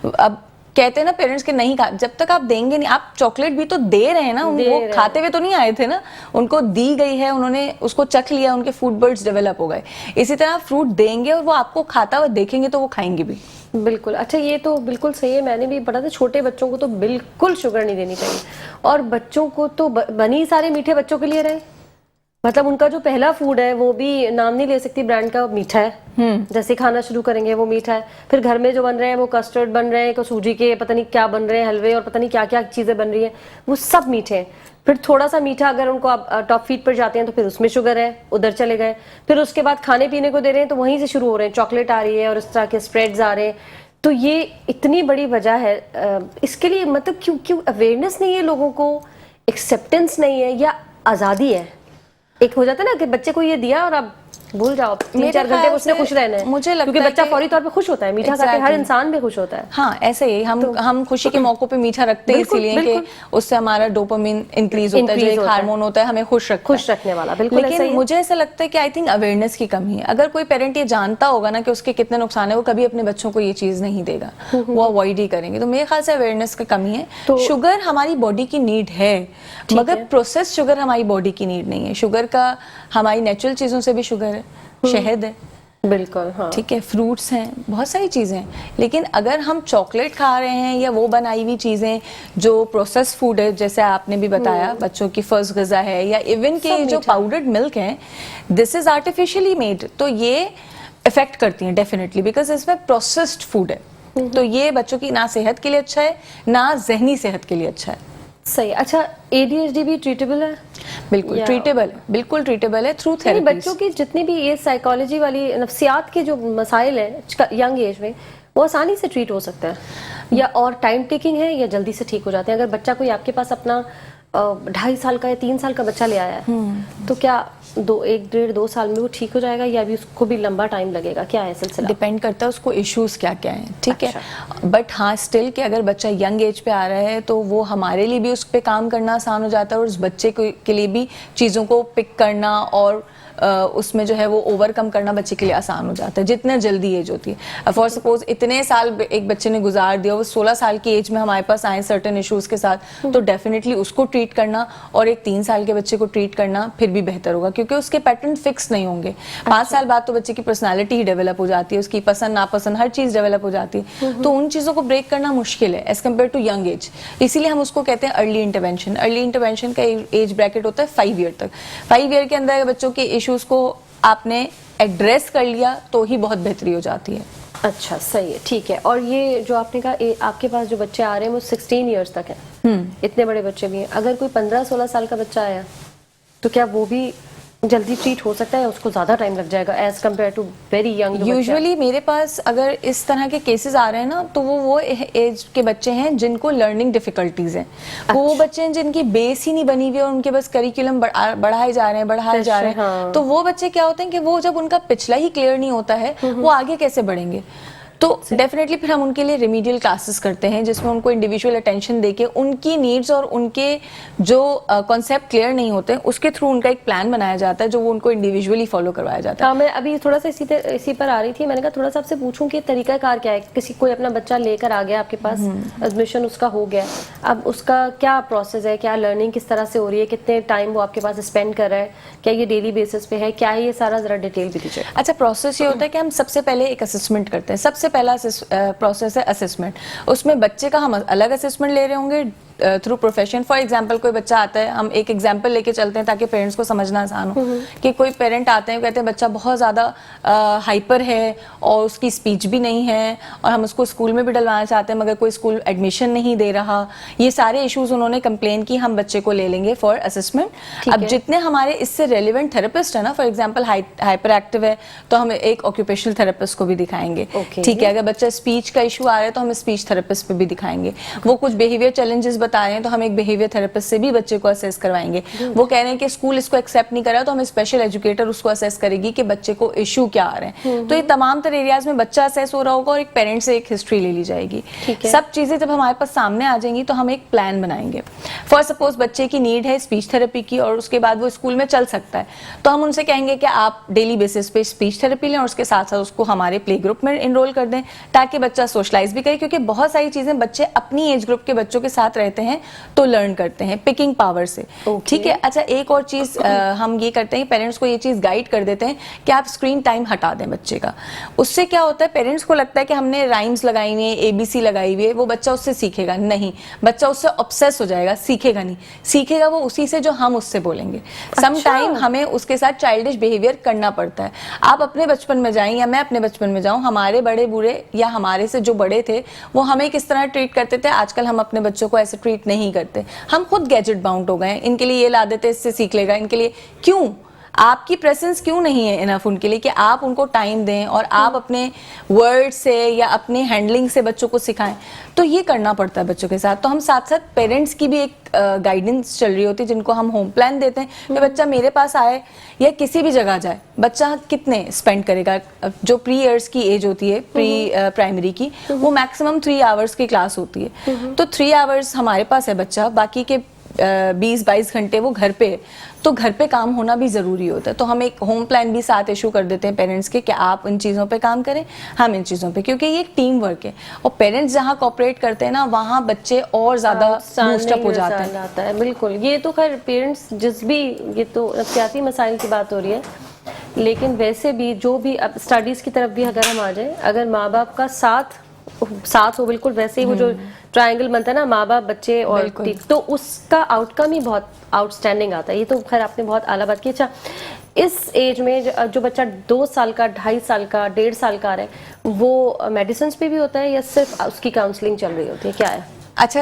अब कहते हैं ना पेरेंट्स के नहीं खा, जब तक आप देंगे नहीं, आप चॉकलेट भी तो दे रहे हैं ना, वो खाते हुए तो नहीं आए थे ना, उनको दी गई है, उन्होंने उसको चख लिया, उनके फूड बर्ड्स डेवलप हो गए। इसी तरह फ्रूट देंगे और वो आपको खाता हुआ देखेंगे तो वो खाएंगे भी। बिल्कुल, अच्छा ये तो बिल्कुल सही है, मैंने भी पढ़ा था छोटे बच्चों को तो बिल्कुल शुगर नहीं देनी चाहिए, और बच्चों को तो बनी सारे मीठे बच्चों के लिए रहे, मतलब उनका जो पहला फूड है वो भी नाम नहीं ले सकती ब्रांड का, मीठा है। जैसे खाना शुरू करेंगे वो मीठा है, फिर घर में जो बन रहे हैं वो कस्टर्ड बन रहे हैं, सूजी के पता नहीं क्या बन रहे हैं, हलवे और पता नहीं क्या क्या चीजें बन रही है, वो सब मीठे हैं। फिर थोड़ा सा मीठा अगर उनको आप टॉप फीड पर जाते हैं तो फिर उसमें शुगर है, उधर चले गए। फिर उसके बाद खाने पीने को दे रहे हैं तो वहीं से शुरू हो रहे हैं, चॉकलेट आ रही है और इस तरह के स्प्रेड्स आ रहे हैं। तो ये इतनी बड़ी वजह है, इसके लिए मतलब क्यों अवेयरनेस नहीं है लोगों को, एक्सेप्टेंस नहीं है, या आज़ादी है? एक हो जाता है ना कि बच्चे को ये दिया और अब भूल जाओ, 3-4 घंटे उसने खुश रहना है, मुझे लगता क्योंकि बच्चा फौरी तौर पे खुश होता है, मीठा खाते हर इंसान भी खुश होता है। हाँ ऐसे ही हम खुशी के मौकों पे मीठा रखते हैं इसीलिए कि उससे हमारा डोपामिन इंक्रीज होता है, जो एक हार्मोन होता है हमें खुश रखने वाला। बिल्कुल, लेकिन मुझे ऐसा लगता है कि आई थिंक अवेयरनेस की कमी है। अगर कोई पेरेंट ये जानता होगा ना कि उसके कितने नुकसान है, वो कभी अपने बच्चों को ये चीज नहीं देगा, वो अवॉइड ही करेंगे। तो मेरे ख्याल से अवेयरनेस की कमी है। शुगर हमारी बॉडी की नीड है, मगर प्रोसेस शुगर हमारी बॉडी की नीड नहीं है। शुगर का हमारी नेचुरल चीजों से भी शुगर है, शहद है, बिल्कुल, हाँ ठीक है, फ्रूट्स हैं, बहुत सारी चीजें हैं। लेकिन अगर हम चॉकलेट खा रहे हैं या वो बनाई हुई चीजें जो प्रोसेस फूड है, जैसे आपने भी बताया बच्चों की फर्स्ट ग़िज़ा है, या इवन के जो पाउडर्ड मिल्क है, दिस इज आर्टिफिशियली मेड, तो ये इफेक्ट करती हैं डेफिनेटली, बिकॉज इसमें प्रोसेस्ड फूड है। तो ये बच्चों की ना सेहत के लिए अच्छा है, ना जहनी सेहत के लिए अच्छा है। सही। अच्छा, ADHD भी ट्रीटेबल है? बिल्कुल ट्रीटेबल है, बिल्कुल ट्रीटेबल है थ्रू थेरेपी। बच्चों की जितनी भी ये साइकोलॉजी वाली नफ्सियात के जो मसाइल हैं यंग एज में, वो आसानी से ट्रीट हो सकता है, या और टाइम टेकिंग है, या जल्दी से ठीक हो जाते हैं? अगर बच्चा कोई आपके पास अपना 2.5 साल का या 3 साल का बच्चा ले आया है, तो क्या 1-1.5-2 साल में वो ठीक हो जाएगा, या अभी उसको भी लंबा टाइम लगेगा? क्या है सिलसिला? डिपेंड करता है उसको इश्यूज क्या क्या हैं, ठीक है। बट हाँ स्टिल कि अगर बच्चा यंग एज पे आ रहा है तो वो हमारे लिए भी उस पर काम करना आसान हो जाता है, और उस बच्चे के लिए भी चीज़ों को पिक करना और اس میں جو ہے وہ اوور کم کرنا بچے کے لیے آسان ہو جاتا ہے جتنا جلدی ایج ہوتی ہے. فار سپوز اتنے سال ایک بچے نے گزار دیا, وہ 16 سال کی ایج میں ہمارے پاس آئے سرٹن ایشوز کے ساتھ, تو ڈیفینیٹلی اس کو ٹریٹ کرنا اور ایک 3 سال کے بچے کو ٹریٹ کرنا پھر بھی بہتر ہوگا, کیونکہ اس کے پیٹرن فکس نہیں ہوں گے. 5 سال بعد تو بچے کی پرسنالٹی ہی ڈیولپ ہو جاتی ہے, اس کی پسند ناپسند ہر چیز ڈیولپ ہو جاتی ہے, تو ان چیزوں کو بریک کرنا مشکل ہے as compare to young age. اسی لیے ہم اس کو کہتے ہیں ارلی انٹرونشن. ارلی انٹرونشن کا ایج بریکٹ ہوتا ہے 5 ایئر تک. 5 ایئر کے اندر بچوں کے ایشوز کو آپ نے ایڈریس کر لیا تو ہی بہت بہتری ہو جاتی ہے. اچھا صحیح ہے, ٹھیک ہے. اور یہ جو آپ نے کہا آپ کے پاس جو بچے آ رہے ہیں وہ 16 ایئرس تک ہیں, اتنے بڑے بچے بھی ہیں. اگر کوئی 15-16 سال کا بچہ آیا تو کیا وہ بھی جلدی ٹریٹ ہو سکتا ہے, اس کو زیادہ ٹائم لگ جائے گا as compare to very young? Usually میرے پاس اگر اس طرح کے کیسز آ رہے ہیں نا, تو وہ ایج کے بچے ہیں جن کو لرننگ ڈیفیکلٹیز ہیں. وہ بچے ہیں جن کی بیس ہی نہیں بنی ہوئی اور ان کے بس کریکولم بڑھائے جا رہے ہیں, تو وہ بچے کیا ہوتے ہیں کہ وہ جب ان کا پچھلا ہی کلیئر نہیں ہوتا ہے, وہ آگے کیسے بڑھیں گے؟ تو ڈیفینیٹلی پھر ہم ان کے لیے ریمیڈیل کلاسز کرتے ہیں جس میں ان کو انڈیویجول اٹینشن دے کے ان کی نیڈز اور ان کے جو کانسیپٹ کلیئر نہیں ہوتے اس کے تھرو ان کا ایک پلان بنایا جاتا ہے جو وہ ان کو انڈیویجولی فالو کروایا جاتا ہے. ہاں, میں ابھی تھوڑا سا اسی پر آ رہی تھی. میں نے کہا تھوڑا سا آپ سے پوچھوں کہ طریقہ کار کیا ہے. کسی کوئی اپنا بچہ لے کر آ گیا آپ کے پاس, ایڈمیشن اس کا ہو گیا, اب اس کا کیا پروسیس ہے, کیا لرننگ کس طرح سے ہو رہی ہے, کتنے ٹائم وہ آپ کے پاس اسپینڈ کر رہا ہے, کیا یہ ڈیلی بیسس پہ ہے, کیا ہے یہ سارا ذرا ڈیٹیل بھی دیجیے. اچھا, پروسیس یہ ہوتا ہے کہ ہم سب سے پہلے ایک اسسمنٹ کرتے ہیں. سب سے پہلا پروسیس ہے اسسمنٹ. اس میں بچے کا ہم الگ اسسمنٹ لے رہے ہوں گے تھرو پروفیشن. فار ایگزامپل کوئی بچہ آتا ہے, ہم ایک ایگزامپل لے کے چلتے ہیں تاکہ پیرنٹس کو سمجھنا آسان ہو, کہ کوئی پیرنٹ آتے ہیں کہتے ہیں بچہ بہت زیادہ ہائپر ہے اور اس کی اسپیچ بھی نہیں ہے اور ہم اس کو اسکول میں بھی ڈلوانا چاہتے ہیں مگر کوئی اسکول ایڈمیشن نہیں دے رہا. یہ سارے ایشوز انہوں نے کمپلین کی, ہم بچے کو لے لیں گے فار اسسمنٹ. اب جتنے ہمارے اس سے ریلیونٹ تھراپسٹ ہیں نا, فار ایگزامپل ہائپر ایکٹیو ہے تو ہم ایک آکوپیشنل تھراپسٹ کو بھی دکھائیں گے. ٹھیک ہے, اگر بچہ اسپیچ کا ایشو آ رہا ہے تو ہم اسپیچ تھراپسٹ پہ بھی دکھائیں گے. وہ کچھ بیہیویئر چیلنجز بتا رہے ہیں تو ہم ایک بیہیویئر تھراپسٹ سے بھی بچے کو اسیس کروائیں گے. وہ کہہ رہے ہیں کہ اسکول اس کو ایکسیپٹ نہیں کر رہا تو ہم اسپیشل ایجوکیٹر اس کو اسیس کرے گی کہ بچے کو ایشو کیا آ رہے ہیں. تو یہ تمام تر ایریاز میں بچہ اسیس ہو رہا ہوگا اور ایک پیرنٹ سے ایک ہسٹری لے لی جائے گی. سب چیزیں جب ہمارے پاس سامنے آ جائیں گی تو ہم ایک پلان بنائیں گے. فار سپوز بچے کی نیڈ ہے اسپیچ تھراپی کی اور اس کے بعد وہ اسکول میں چل سکتا ہے, تو ہم ان سے کہیں گے کہ آپ ڈیلی بیسس پہ اسپیچ تھراپی لیں اور اس کے ساتھ ساتھ اس کو ہمارے پلے گروپ میں انرول کر دیں تاکہ بچہ سوشلائز بھی کرے, کیونکہ بہت ساری چیزیں بچے اپنی ایج گروپ کے بچوں کے ساتھ رہتے ہیں تو لرن کرتے ہیں پکنگ پاور سے. ٹھیک ہے. اچھا, ایک اور چیز ہم یہ کرتے ہیں, پیرنٹس کو یہ چیز گائیڈ کر دیتے ہیں کہ آپ اسکرین ٹائم ہٹا دیں بچے کا. اس سے کیا ہوتا ہے, پیرنٹس کو لگتا ہے کہ ہم نے رائمز لگائی ہوئی ہیں, ABC لگائی ہوئی ہے, وہ بچہ اس سے سیکھے گا. نہیں, بچہ اس سے obsess ہو جائے گا, سیکھے گا نہیں. سیکھے گا وہ اسی سے جو ہم اس سے بولیں گے. سم ٹائم ہمیں اس کے ساتھ چائلڈش بیہیویئر کرنا پڑتا ہے. آپ اپنے بچپن میں جائیں یا میں اپنے بچپن میں جاؤں, ہمارے بڑے بوڑھے یا ہمارے سے جو بڑے تھے وہ ہمیں کس طرح ٹریٹ کرتے تھے, آج کل ہم اپنے بچوں کو ایسے ٹریٹ نہیں کرتے. ہم خود گیجٹ باؤنڈ ہو گئے, ان کے لیے یہ لا دیتے اس سے سیکھ لے گا, ان کے لیے کیوں آپ کی پریزنس کیوں نہیں ہے انف ان کے لیے کہ آپ ان کو ٹائم دیں اور آپ اپنے ورڈ سے یا اپنے ہینڈلنگ سے بچوں کو سکھائیں. تو یہ کرنا پڑتا ہے بچوں کے ساتھ. تو ہم ساتھ ساتھ پیرنٹس کی بھی ایک گائیڈنس چل رہی ہوتی ہے جن کو ہم ہوم پلان دیتے ہیں کہ بچہ میرے پاس آئے یا کسی بھی جگہ جائے, بچہ کتنے اسپینڈ کرے گا. جو پری ایئرس کی ایج ہوتی ہے, پری پرائمری کی, وہ میکسیمم 3 آورس کی کلاس ہوتی ہے. تو 3 آورس ہمارے پاس ہے بچہ, باقی کے 20-22 گھنٹے وہ گھر پہ, تو گھر پہ کام ہونا بھی ضروری ہوتا ہے. تو ہم ایک ہوم پلان بھی ساتھ ایشو کر دیتے ہیں پیرنٹس کے کہ آپ ان چیزوں پہ کام کریں, ہم ان چیزوں پہ, کیونکہ یہ ایک ٹیم ورک ہے اور پیرنٹس جہاں کوآپریٹ کرتے ہیں نا وہاں بچے اور زیادہ بوسٹ اپ ہو جاتے ہیں. بالکل, یہ تو خیر پیرنٹس جس بھی, یہ تو نفسیاتی مسائل کی بات ہو رہی ہے, لیکن ویسے بھی جو بھی اب اسٹڈیز کی طرف بھی اگر ہم آ جائیں, اگر ماں باپ کا ساتھ ہو, بالکل ویسے ہی وہ جو ٹرائنگل بنتا ہے نا ماں باپ بچے اور تو اس کا آؤٹ کم ہی بہت آؤٹ اسٹینڈنگ آتا ہے. یہ تو خیر آپ نے بہت اعلیٰ بات کی. اچھا, اس ایج میں جو بچہ 2 سال کا, 2.5 سال کا, 1.5 سال کا ہے, وہ میڈیسنس پہ بھی ہوتا ہے یا صرف اس کی کاؤنسلنگ چل رہی ہوتی ہے, کیا ہے؟ اچھا,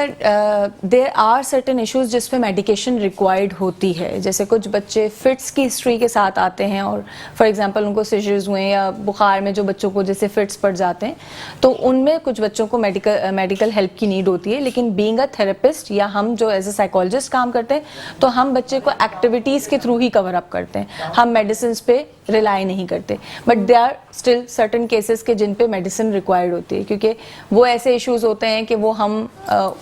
دیر آر سرٹن ایشوز جس پہ میڈیکیشن ریکوائرڈ ہوتی ہے. جیسے کچھ بچے فٹس کی ہسٹری کے ساتھ آتے ہیں اور فار ایگزامپل ان کو سیجرز ہوئے یا بخار میں جو بچوں کو جیسے فٹس پڑ جاتے ہیں, تو ان میں کچھ بچوں کو میڈیکل ہیلپ کی نیڈ ہوتی ہے. لیکن بینگ اے تھراپسٹ یا ہم جو ایز اے سائیکالوجسٹ کام کرتے ہیں تو ہم بچے کو ایکٹیویٹیز کے تھرو ہی کور اپ کرتے ہیں, ہم میڈیسنس پہ ریلائی نہیں کرتے. But they are still certain cases کے جن پہ میڈیسن ریکوائرڈ ہوتی ہے, کیونکہ وہ ایسے ایشوز ہوتے ہیں کہ وہ ہم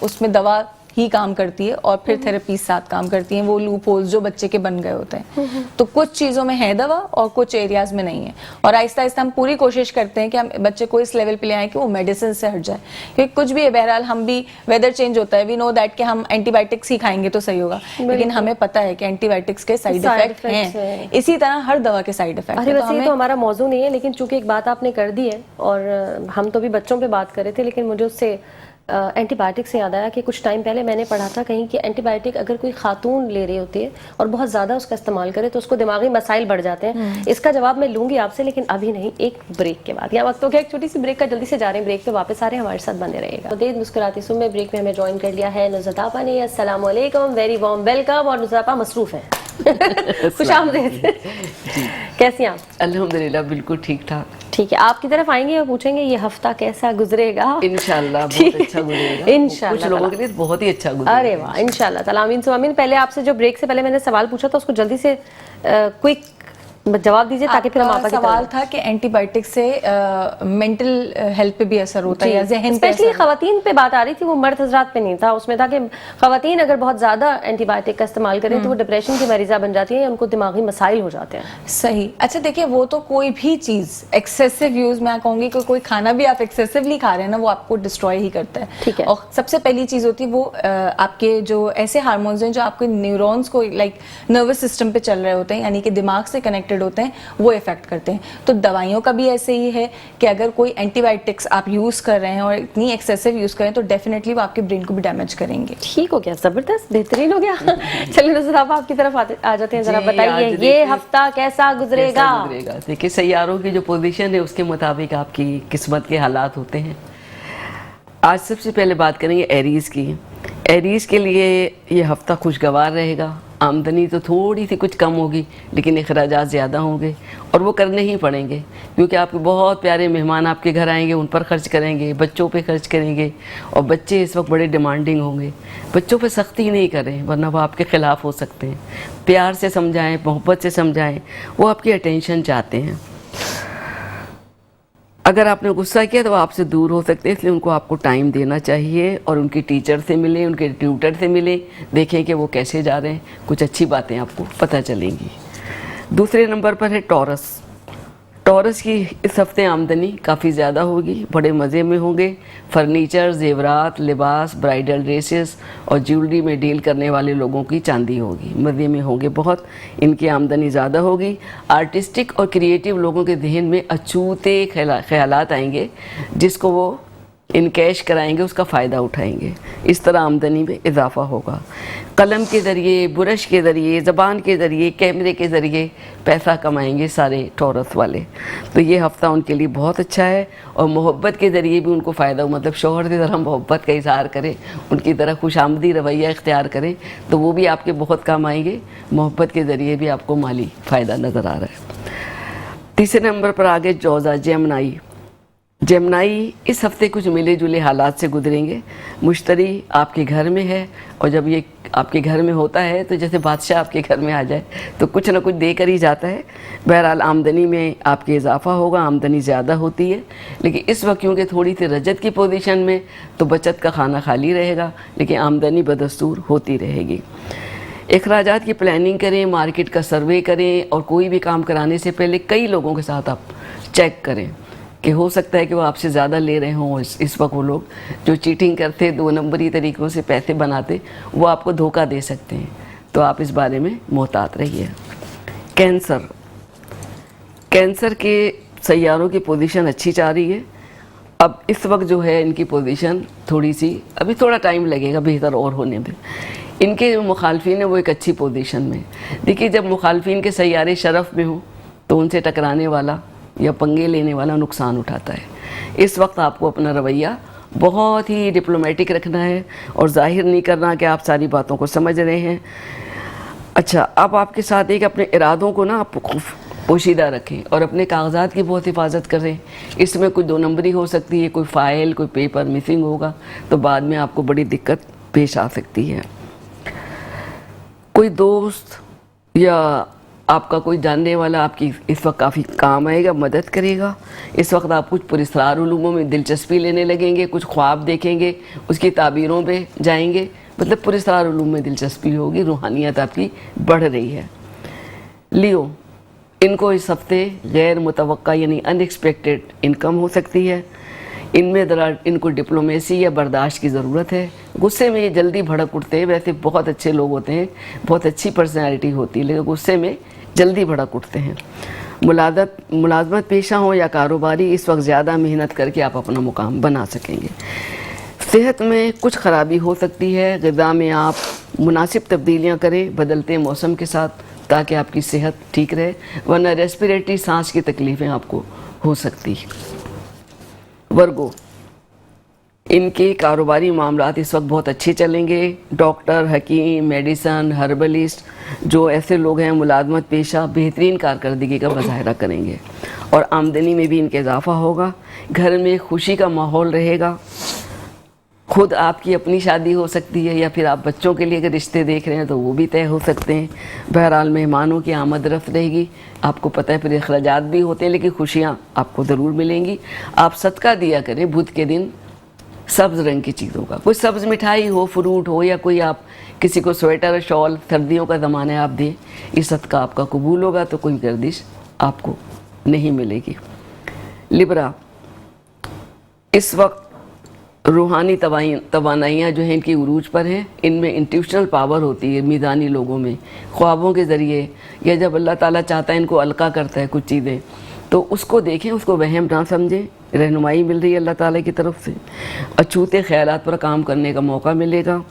اس میں دوا ہی کام کرتی ہے اور پھر تھراپیز ساتھ کام کرتی ہیں, وہ لوپ ہولز جو بچے کے بن گئے ہوتے ہیں. تو کچھ چیزوں میں ہے دوا اور کچھ ایریاز میں نہیں ہے, اور آہستہ آہستہ ہم پوری کوشش کرتے ہیں کہ ہم بچے کو اس لیول پہ لے آئیں کہ وہ میڈیسن سے ہٹ جائے, کیونکہ کچھ بھی ہے بہرحال ہم بھی ویدر چینج ہوتا ہے, وی نو دیٹ کہ ہم اینٹی بایوٹکس ہی کھائیں گے تو صحیح ہوگا, لیکن ہمیں پتہ ہے کہ اینٹی بایوٹکس کے سائیڈ افیکٹ ہیں, اسی طرح ہر دوا کے سائیڈ افیکٹ ہیں. ویسے یہ تو ہمارا موضوع نہیں ہے, لیکن چونکہ ایک بات آپ نے کر دی ہے اور ہم تو بھی بچوں پہ بات کر رہے تھے, لیکن مجھے اس سے اینٹی بایوٹک سے یاد آیا کہ کچھ ٹائم پہلے میں نے پڑھا تھا کہیں کہ اینٹی بایوٹک اگر کوئی خاتون لے رہی ہوتی ہے اور بہت زیادہ اس کا استعمال کرے تو اس کو دماغی مسائل بڑھ جاتے ہیں. اس کا جواب میں لوں گی آپ سے, لیکن ابھی نہیں, ایک بریک کے بعد. یہاں وقت ہو گیا ایک چھوٹی سی بریک کا, جلدی سے جا رہے ہیں بریک پہ, واپس آ رہے ہیں, ہمارے ساتھ بنے رہے گا. دید مسکراتی سن میں بریک میں ہمیں جوائن کر لیا ہے نصرت آپا نے. السلام علیکم, ویری وارم ویلکم. اور نصرت آپا مصروف ہیں, خوش آمدید. کیسی ہیں آپ؟ الحمدللہ بالکل ٹھیک ٹھاک. ٹھیک ہے, آپ کی طرف آئیں گے اور پوچھیں گے یہ ہفتہ کیسا گزرے گا. انشاءاللہ بہت اچھا گزرے گا, انشاءاللہ کچھ لوگوں کے لیے بہت ہی اچھا گزرے گا. ارے واہ, انشاءاللہ تعالیٰ, آمین سو آمین. پہلے آپ سے جو بریک سے پہلے میں نے سوال پوچھا تھا اس کو جلدی سے کوئک جواب دیجیے تاکہ پھر ہم آپ کا سوال تھا کہ اینٹی بایوٹک سے مینٹل ہیلتھ پہ بھی اثر ہوتا ہے یا ذہن پہ. اسپیشلی خواتین پہ بات آ رہی تھی, وہ مرد حضرات پہ نہیں تھا. اس میں تھا کہ خواتین اگر بہت زیادہ اینٹی بایوٹک کا استعمال کریں تو وہ ڈپریشن کی مریضہ بن جاتی ہیں, ان کو دماغی مسائل ہو جاتے ہیں. صحیح. اچھا دیکھیے, وہ تو کوئی بھی چیز ایکسیسو یوز, میں کہوں گی کہ کوئی کھانا بھی آپ ایکسیسولی کھا رہے ہیں نا, وہ آپ کو ڈسٹروائے ہی کرتا ہے. ٹھیک ہے. اور سب سے پہلی چیز ہوتی ہے وہ آپ کے جو ایسے ہارمونز ہیں جو آپ کے نیورونز کو لائک نروس سسٹم پہ چل رہے ہوتے ہیں, یعنی کہ دماغ سے کنیکٹڈ ہوتے ہیں, وہ افیکٹ کرتے ہیں. تو دوائیوں کا بھی ایسے ہی ہے کہ اگر کوئی اینٹی بایوٹکس آپ یوز کر رہے ہیں اور اتنی ایکسیسو یوز کریں تو ڈیفینیٹلی وہ آپ کے برین کو بھی ڈیمیج کریں گے. ٹھیک ہو گیا, زبردست, بہترین ہو گیا. چلیے نصرت آپ آپ کی طرف آ جاتے ہیں, ذرا بتائیے یہ ہفتہ کیسا گزرے گا. دیکھیے سیاروں کی جو پوزیشن ہے اس کے مطابق آپ کی قسمت کے حالات ہوتے ہیں. آج سب سے پہلے بات کریں گے ایریز کی. ایریز کے لیے یہ ہفتہ خوشگوار رہے گا. آمدنی تو تھوڑی سی کچھ کم ہوگی لیکن اخراجات زیادہ ہوں گے, اور وہ کرنے ہی پڑیں گے کیونکہ آپ کے بہت پیارے مہمان آپ کے گھر آئیں گے, ان پر خرچ کریں گے, بچوں پہ خرچ کریں گے, اور بچے اس وقت بڑے ڈیمانڈنگ ہوں گے. بچوں پہ سختی نہیں کریں ورنہ وہ آپ کے خلاف ہو سکتے ہیں. پیار سے سمجھائیں, محبت سے سمجھائیں, وہ آپ کی اٹینشن چاہتے ہیں. اگر آپ نے غصہ کیا تو وہ آپ سے دور ہو سکتے ہیں, اس لیے ان کو آپ کو ٹائم دینا چاہیے اور ان کی ٹیچر سے ملیں, ان کے ٹیوٹر سے ملیں, دیکھیں کہ وہ کیسے جا رہے ہیں, کچھ اچھی باتیں آپ کو پتہ چلیں گی. دوسرے نمبر پر ہے ٹورس. ٹورس کی اس ہفتے آمدنی کافی زیادہ ہوگی, بڑے مزے میں ہوں گے. فرنیچر, زیورات, لباس, برائیڈل ڈریسز اور جیولری میں ڈیل کرنے والے لوگوں کی چاندی ہوگی, مزے میں ہوں گے بہت, ان کی آمدنی زیادہ ہوگی. آرٹسٹک اور کریٹیو لوگوں کے ذہن میں اچھوتے خیالات آئیں گے جس کو وہ انکیش کرائیں گے, اس کا فائدہ اٹھائیں گے. اس طرح آمدنی میں اضافہ ہوگا. قلم کے ذریعے, برش کے ذریعے, زبان کے ذریعے, کیمرے کے ذریعے پیسہ کمائیں گے سارے ٹورس والے. تو یہ ہفتہ ان کے لیے بہت اچھا ہے, اور محبت کے ذریعے بھی ان کو فائدہ ہو, مطلب شوہر کی طرح محبت کا اظہار کریں, ان کی طرح خوش آمدی رویہ اختیار کریں تو وہ بھی آپ کے بہت کام آئیں گے. محبت کے ذریعے بھی آپ کو مالی فائدہ نظر آ رہا ہے. تیسرے نمبر پر آگے جوزا, جیمنائی. جیمنائی اس ہفتے کچھ ملے جلے حالات سے گزریں گے. مشتری آپ کے گھر میں ہے, اور جب یہ آپ کے گھر میں ہوتا ہے تو جیسے بادشاہ آپ کے گھر میں آ جائے تو کچھ نہ کچھ دے کر ہی جاتا ہے. بہرحال آمدنی میں آپ کے اضافہ ہوگا, آمدنی زیادہ ہوتی ہے, لیکن اس وقت کیونکہ تھوڑی سی رجت کی پوزیشن میں تو بچت کا خانہ خالی رہے گا, لیکن آمدنی بدستور ہوتی رہے گی. اخراجات کی پلاننگ کریں, مارکیٹ کا سروے کریں, اور کوئی بھی کام کرانے سے پہلے کئی لوگوں کے ساتھ آپ چیک کریں کہ ہو سکتا ہے کہ وہ آپ سے زیادہ لے رہے ہوں. اس وقت وہ لوگ جو چیٹنگ کرتے, 2 نمبری طریقوں سے پیسے بناتے, وہ آپ کو دھوکہ دے سکتے ہیں, تو آپ اس بارے میں محتاط رہیے. کینسر. کینسر کے سیاروں کی پوزیشن اچھی چل رہی ہے. اب اس وقت جو ہے ان کی پوزیشن تھوڑی سی, ابھی تھوڑا ٹائم لگے گا بہتر اور ہونے میں. ان کے جو مخالفین ہیں وہ ایک اچھی پوزیشن میں. دیکھیے جب مخالفین کے سیارے شرف میں ہوں تو ان سے ٹکرانے والا یا پنگے لینے والا نقصان اٹھاتا ہے. اس وقت آپ کو اپنا رویہ بہت ہی ڈپلومیٹک رکھنا ہے اور ظاہر نہیں کرنا کہ آپ ساری باتوں کو سمجھ رہے ہیں. اچھا, اب آپ کے ساتھ ایک اپنے ارادوں کو نا آپ پوشیدہ رکھیں اور اپنے کاغذات کی بہت حفاظت کریں. اس میں کوئی 2 نمبری ہو سکتی ہے, کوئی فائل, کوئی پیپر مسنگ ہوگا تو بعد میں آپ کو بڑی دقت پیش آ سکتی ہے. کوئی دوست یا آپ کا کوئی جاننے والا آپ کی اس وقت کافی کام آئے گا, مدد کرے گا. اس وقت آپ کچھ پراسرار علوموں میں دلچسپی لینے لگیں گے, کچھ خواب دیکھیں گے, اس کی تعبیروں پہ جائیں گے, मतलब पूरे सारे उलूम में दिलचस्पी होगी, रूहानियत आपकी बढ़ रही है। लियो, इनको इस हफ्ते गैर मुतवक्का यानी अनएक्सपेक्टेड इनकम हो सकती है। इनमें ज़रा इनको डिप्लोमेसी या बर्दाश्त की ज़रूरत है। गुस्से में ये जल्दी भड़क उठते हैं, वैसे बहुत अच्छे लोग होते हैं, बहुत अच्छी पर्सनैलिटी होती है, लेकिन गुस्से में जल्दी भड़क उठते हैं। मुलाजमत पेशा हो या कारोबारी, इस वक्त ज़्यादा मेहनत करके आप अपना मुकाम बना सकेंगे। सेहत में कुछ ख़राबी हो सकती है, ग़िज़ा में आप मुनासिब तब्दीलियाँ करें बदलते मौसम के साथ, ताकि आपकी सेहत ठीक रहे, वरना रेस्पिरेटरी सांस की तकलीफ़ें आपको हो सकती हैं। वर्गो, इनके कारोबारी मामलात इस वक्त बहुत अच्छे चलेंगे। डॉक्टर, हकीम, मेडिसन, हर्बलिस्ट, जो ऐसे लोग हैं मुलाजमत पेशा, बेहतरीन कारकर्दगी का मुजाहरा करेंगे और आमदनी में भी इनका इजाफा होगा। घर में खुशी का माहौल रहेगा। खुद आपकी अपनी शादी हो सकती है या फिर आप बच्चों के लिए अगर रिश्ते देख रहे हैं तो वो भी तय हो सकते हैं। बहरहाल मेहमानों की आमद रफ्त रहेगी। आपको पता है फिर अखराजात भी होते हैं, लेकिन खुशियाँ आपको ज़रूर मिलेंगी। आप सदका दिया करें बुध के दिन सब्ज़ रंग की चीज़ों का, कोई सब्ज़ मिठाई हो, फ्रूट हो, या कोई आप किसी को स्वेटर, शॉल, सर्दियों का ज़माना है, आप दें, ये सदका आपका कबूल होगा, तो कोई गर्दिश आपको नहीं मिलेगी। लिब्रा, इस वक्त रूहानी तवानाइयाँ जो हैं इनकी उरूज पर हैं। इनमें इंट्यूशनल पावर होती है मीज़ानी लोगों में, ख्वाबों के ज़रिए, या जब अल्लाह ताला चाहता है इनको अलका करता है कुछ चीज़ें, तो उसको देखें, उसको वहम ना समझें। रहनुमाई मिल रही है अल्लाह ताला की तरफ से। अछूते ख़यालात पर काम करने का मौका मिलेगा।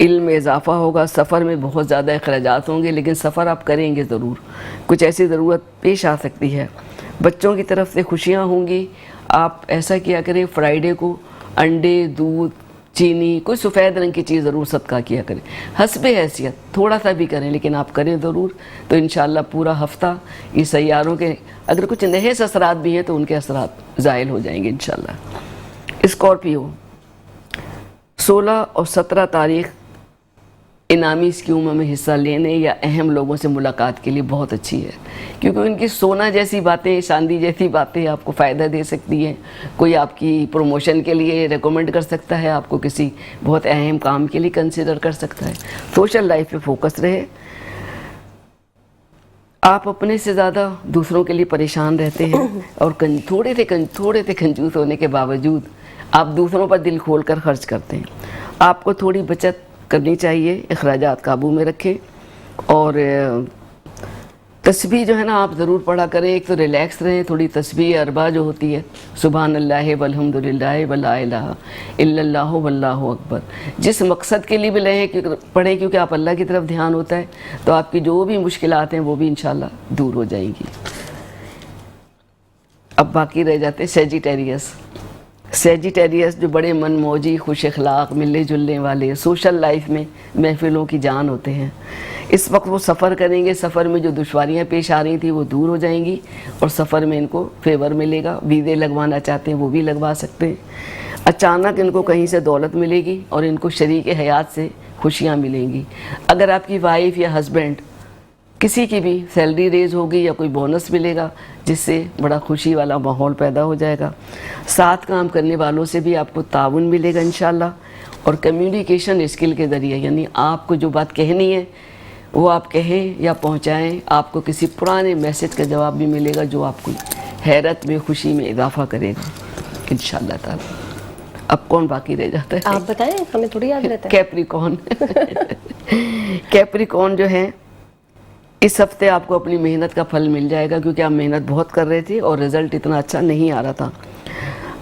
इल्म में इजाफ़ा होगा। सफ़र में बहुत ज़्यादा अखराजात होंगे, लेकिन सफ़र आप करेंगे ज़रूर। कुछ ऐसी ज़रूरत पेश आ सकती है। बच्चों की तरफ से खुशियाँ होंगी। आप ऐसा किया करें, फ्राइडे को अंडे, दूध, चीनी, कोई सफ़ेद रंग की चीज़ ज़रूर सदका किया करें। हस्बे हैसियत थोड़ा सा भी करें, लेकिन आप करें ज़रूर। तो इंशाअल्लाह पूरा हफ्ता ये सैयारों के अगर कुछ नहेस असरात भी हैं तो उनके असरात ज़ायल हो जाएंगे इंशाअल्लाह। स्कॉर्पियो, 16 और 17 तारीख़ इनामी स्कीमों में हिस्सा लेने या अहम लोगों से मुलाकात के लिए बहुत अच्छी है, क्योंकि उनकी सोना जैसी बातें, चांदी जैसी बातें आपको फ़ायदा दे सकती हैं। कोई आपकी प्रमोशन के लिए रेकमेंड कर सकता है, आपको किसी बहुत अहम काम के लिए कंसिडर कर सकता है। सोशल लाइफ पे फोकस रहे। आप अपने से ज़्यादा दूसरों के लिए परेशान रहते हैं और थोड़े से कंजूस होने के बावजूद आप दूसरों पर दिल खोल कर खर्च करते हैं। आपको थोड़ी बचत करनी चाहिए, अखराजात काबू में रखें। और तस्बीह जो है ना आप ज़रूर पढ़ा करें। एक तो रिलैक्स रहें, थोड़ी तस्बीह अरबा जो होती है, सुबहान अल्लाह वल्हम्दुलिल्लाह वला इलाहा इल्लल्लाहु वल्लाहु अकबर, जिस मकसद के लिए भी पढ़ें, क्योंकि आप अल्लाह की तरफ ध्यान होता है, तो आपकी जो भी मुश्किलात हैं वो भी इंशाल्लाह दूर हो जाएंगी। अब बाकी रह जाते सेजिटेरियस जो बड़े मनमौजी, खुश अखलाक, मिलने जुलने वाले, सोशल लाइफ में महफिलों की जान होते हैं। इस वक्त वो सफ़र करेंगे। सफ़र में जो दुश्वारियाँ पेश आ रही थी वो दूर हो जाएंगी और सफ़र में इनको फेवर मिलेगा। वीज़े लगवाना चाहते हैं वो भी लगवा सकते हैं। अचानक इनको कहीं से दौलत मिलेगी और इनको शरीक हयात से खुशियाँ मिलेंगी। अगर आपकी वाइफ या हस्बैंड किसी की भी सैलरी रेज होगी या कोई बोनस मिलेगा, जिससे बड़ा खुशी वाला माहौल पैदा हो जाएगा। साथ काम करने वालों से भी आपको ताउन मिलेगा इंशाल्लाह। और कम्युनिकेशन स्किल के ज़रिए, यानी आपको जो बात कहनी है वो आप कहें या पहुंचाएं, आपको किसी पुराने मैसेज का जवाब भी मिलेगा जो आपको हैरत में, खुशी में इजाफा करेगा इंशाल्लाह ताला। अब कौन बाकी रह जाता है? आप बताएं, हमें थोड़ी याद रहता है। कैप्रिकॉर्न कैप्रिकॉर्न जो है, इस हफ्ते आपको अपनी मेहनत का फल मिल जाएगा, क्योंकि आप मेहनत बहुत कर रहे थे और रिज़ल्ट इतना अच्छा नहीं आ रहा था।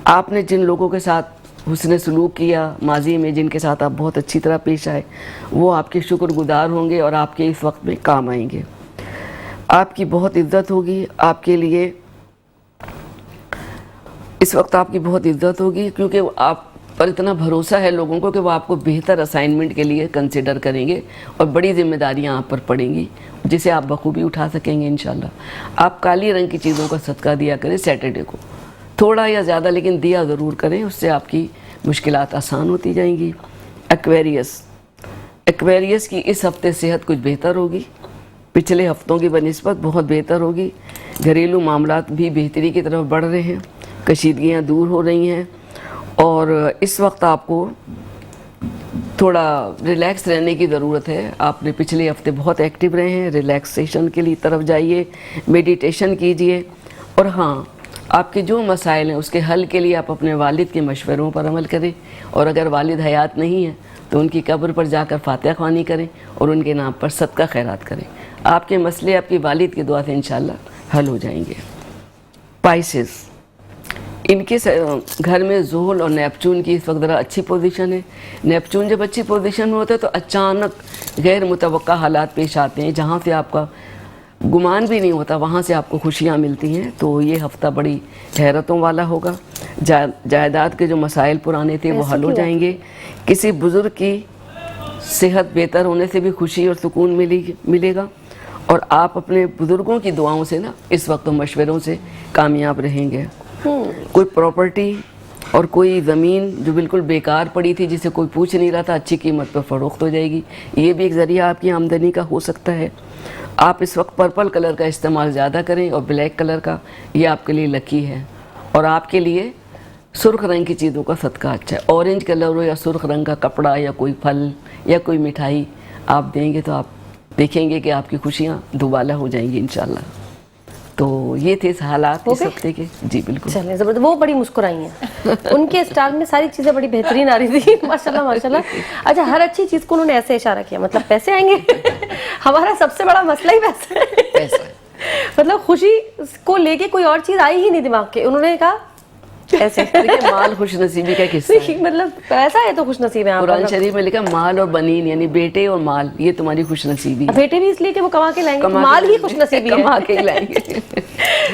आपने जिन लोगों के साथ हुस्न सलूक किया माजी में, जिनके साथ आप बहुत अच्छी तरह पेश आए, वो आपके शुक्रगुजार होंगे और आपके इस वक्त में काम आएंगे। आपकी बहुत इज्जत होगी। आपके लिए इस वक्त आपकी बहुत इज्जत होगी, क्योंकि आप पर इतना भरोसा है लोगों को कि वो आपको बेहतर असाइनमेंट के लिए कंसिडर करेंगे और बड़ी जिम्मेदारियां आप पर पड़ेंगी, जिसे आप बखूबी उठा सकेंगे इंशाल्लाह। आप काली रंग की चीज़ों का सदका दिया करें सैटरडे को, थोड़ा या ज़्यादा, लेकिन दिया ज़रूर करें, उससे आपकी मुश्किलात आसान होती जाएंगी। एक्वेरियस की इस हफ्ते सेहत कुछ बेहतर होगी, पिछले हफ्तों की बनिस्बत बहुत बेहतर होगी। घरेलू मामलात भी बेहतरी की तरफ बढ़ रहे हैं, कशीदगियाँ दूर हो रही हैं और इस वक्त आपको थोड़ा रिलैक्स रहने की ज़रूरत है। आपने पिछले हफ्ते बहुत एक्टिव रहे हैं, रिलैक्सेशन के लिए तरफ जाइए, मेडिटेशन कीजिए। और हाँ, आपके जो मसाइल हैं उसके हल के लिए आप अपने वालिद के मशवरों पर अमल करें, और अगर वालिद हयात नहीं है तो उनकी कब्र पर जाकर फातिहा ख्वानी करें और उनके नाम पर सदका खैरात करें। आपके मसले आपकी वालिद की दुआ से इंशाल्लाह हल हो जाएंगे। पाइसेस, इनके घर में ज़ुहल और नेपचून की इस वक्त ज़रा अच्छी पोजीशन है। नेपचून जब अच्छी पोजीशन में होता है तो अचानक गैर मुतवक्का हालात पेश आते हैं, जहाँ से आपका गुमान भी नहीं होता वहाँ से आपको खुशियाँ मिलती हैं। तो ये हफ़्ता बड़ी हैरतों वाला होगा। जायदाद के जो मसाइल पुराने थे वो हल हो जाएंगे। किसी बुज़ुर्ग की सेहत बेहतर होने से भी खुशी और सुकून मिलेगा। और आप अपने बुज़ुर्गों की दुआओं से ना इस वक्त मशवरों से कामयाब रहेंगे। कोई प्रॉपर्टी और कोई ज़मीन जो बिल्कुल बेकार पड़ी थी, जिसे कोई पूछ नहीं रहा था, अच्छी कीमत पर फ़रोख्त हो जाएगी। ये भी एक ज़रिया आपकी आमदनी का हो सकता है। आप इस वक्त पर्पल कलर का इस्तेमाल ज़्यादा करें और ब्लैक कलर का, ये आपके लिए लकी है। और आपके लिए सुर्ख रंग की चीज़ों का सदका अच्छा है। ऑरेंज कलर हो या सुर्ख रंग का कपड़ा या कोई फल या कोई मिठाई आप देंगे तो आप देखेंगे कि आपकी खुशियाँ दुबाला हो जाएंगी इंशाल्लाह। तो ये थे हालात इस हफ्ते के। जी बिल्कुल। चलिए, जबरदस्त। वो बड़ी मुस्कुराई हैं, उनके स्टाइल में सारी चीजें बड़ी बेहतरीन आ रही थी। माशाल्लाह माशाल्लाह। अच्छा, हर अच्छी चीज को उन्होंने ऐसे इशारा किया, मतलब पैसे आएंगे। हमारा सबसे बड़ा मसला ही पैसा है। मतलब खुशी को लेके कोई और चीज आई ही नहीं दिमाग के, उन्होंने कहा ऐसे। देखिए, माल खुश नसीबी का किस्सा है। मतलब पैसा है तो खुश नसीब है। कुरान शरीफ में लिखा माल और बनीन, यानी बेटे और माल, ये तुम्हारी खुश नसीबी है। बेटे भी इसलिए कि वो कमा के लाएंगे, माल ही खुश नसीबी है, कमा के लाएंगे।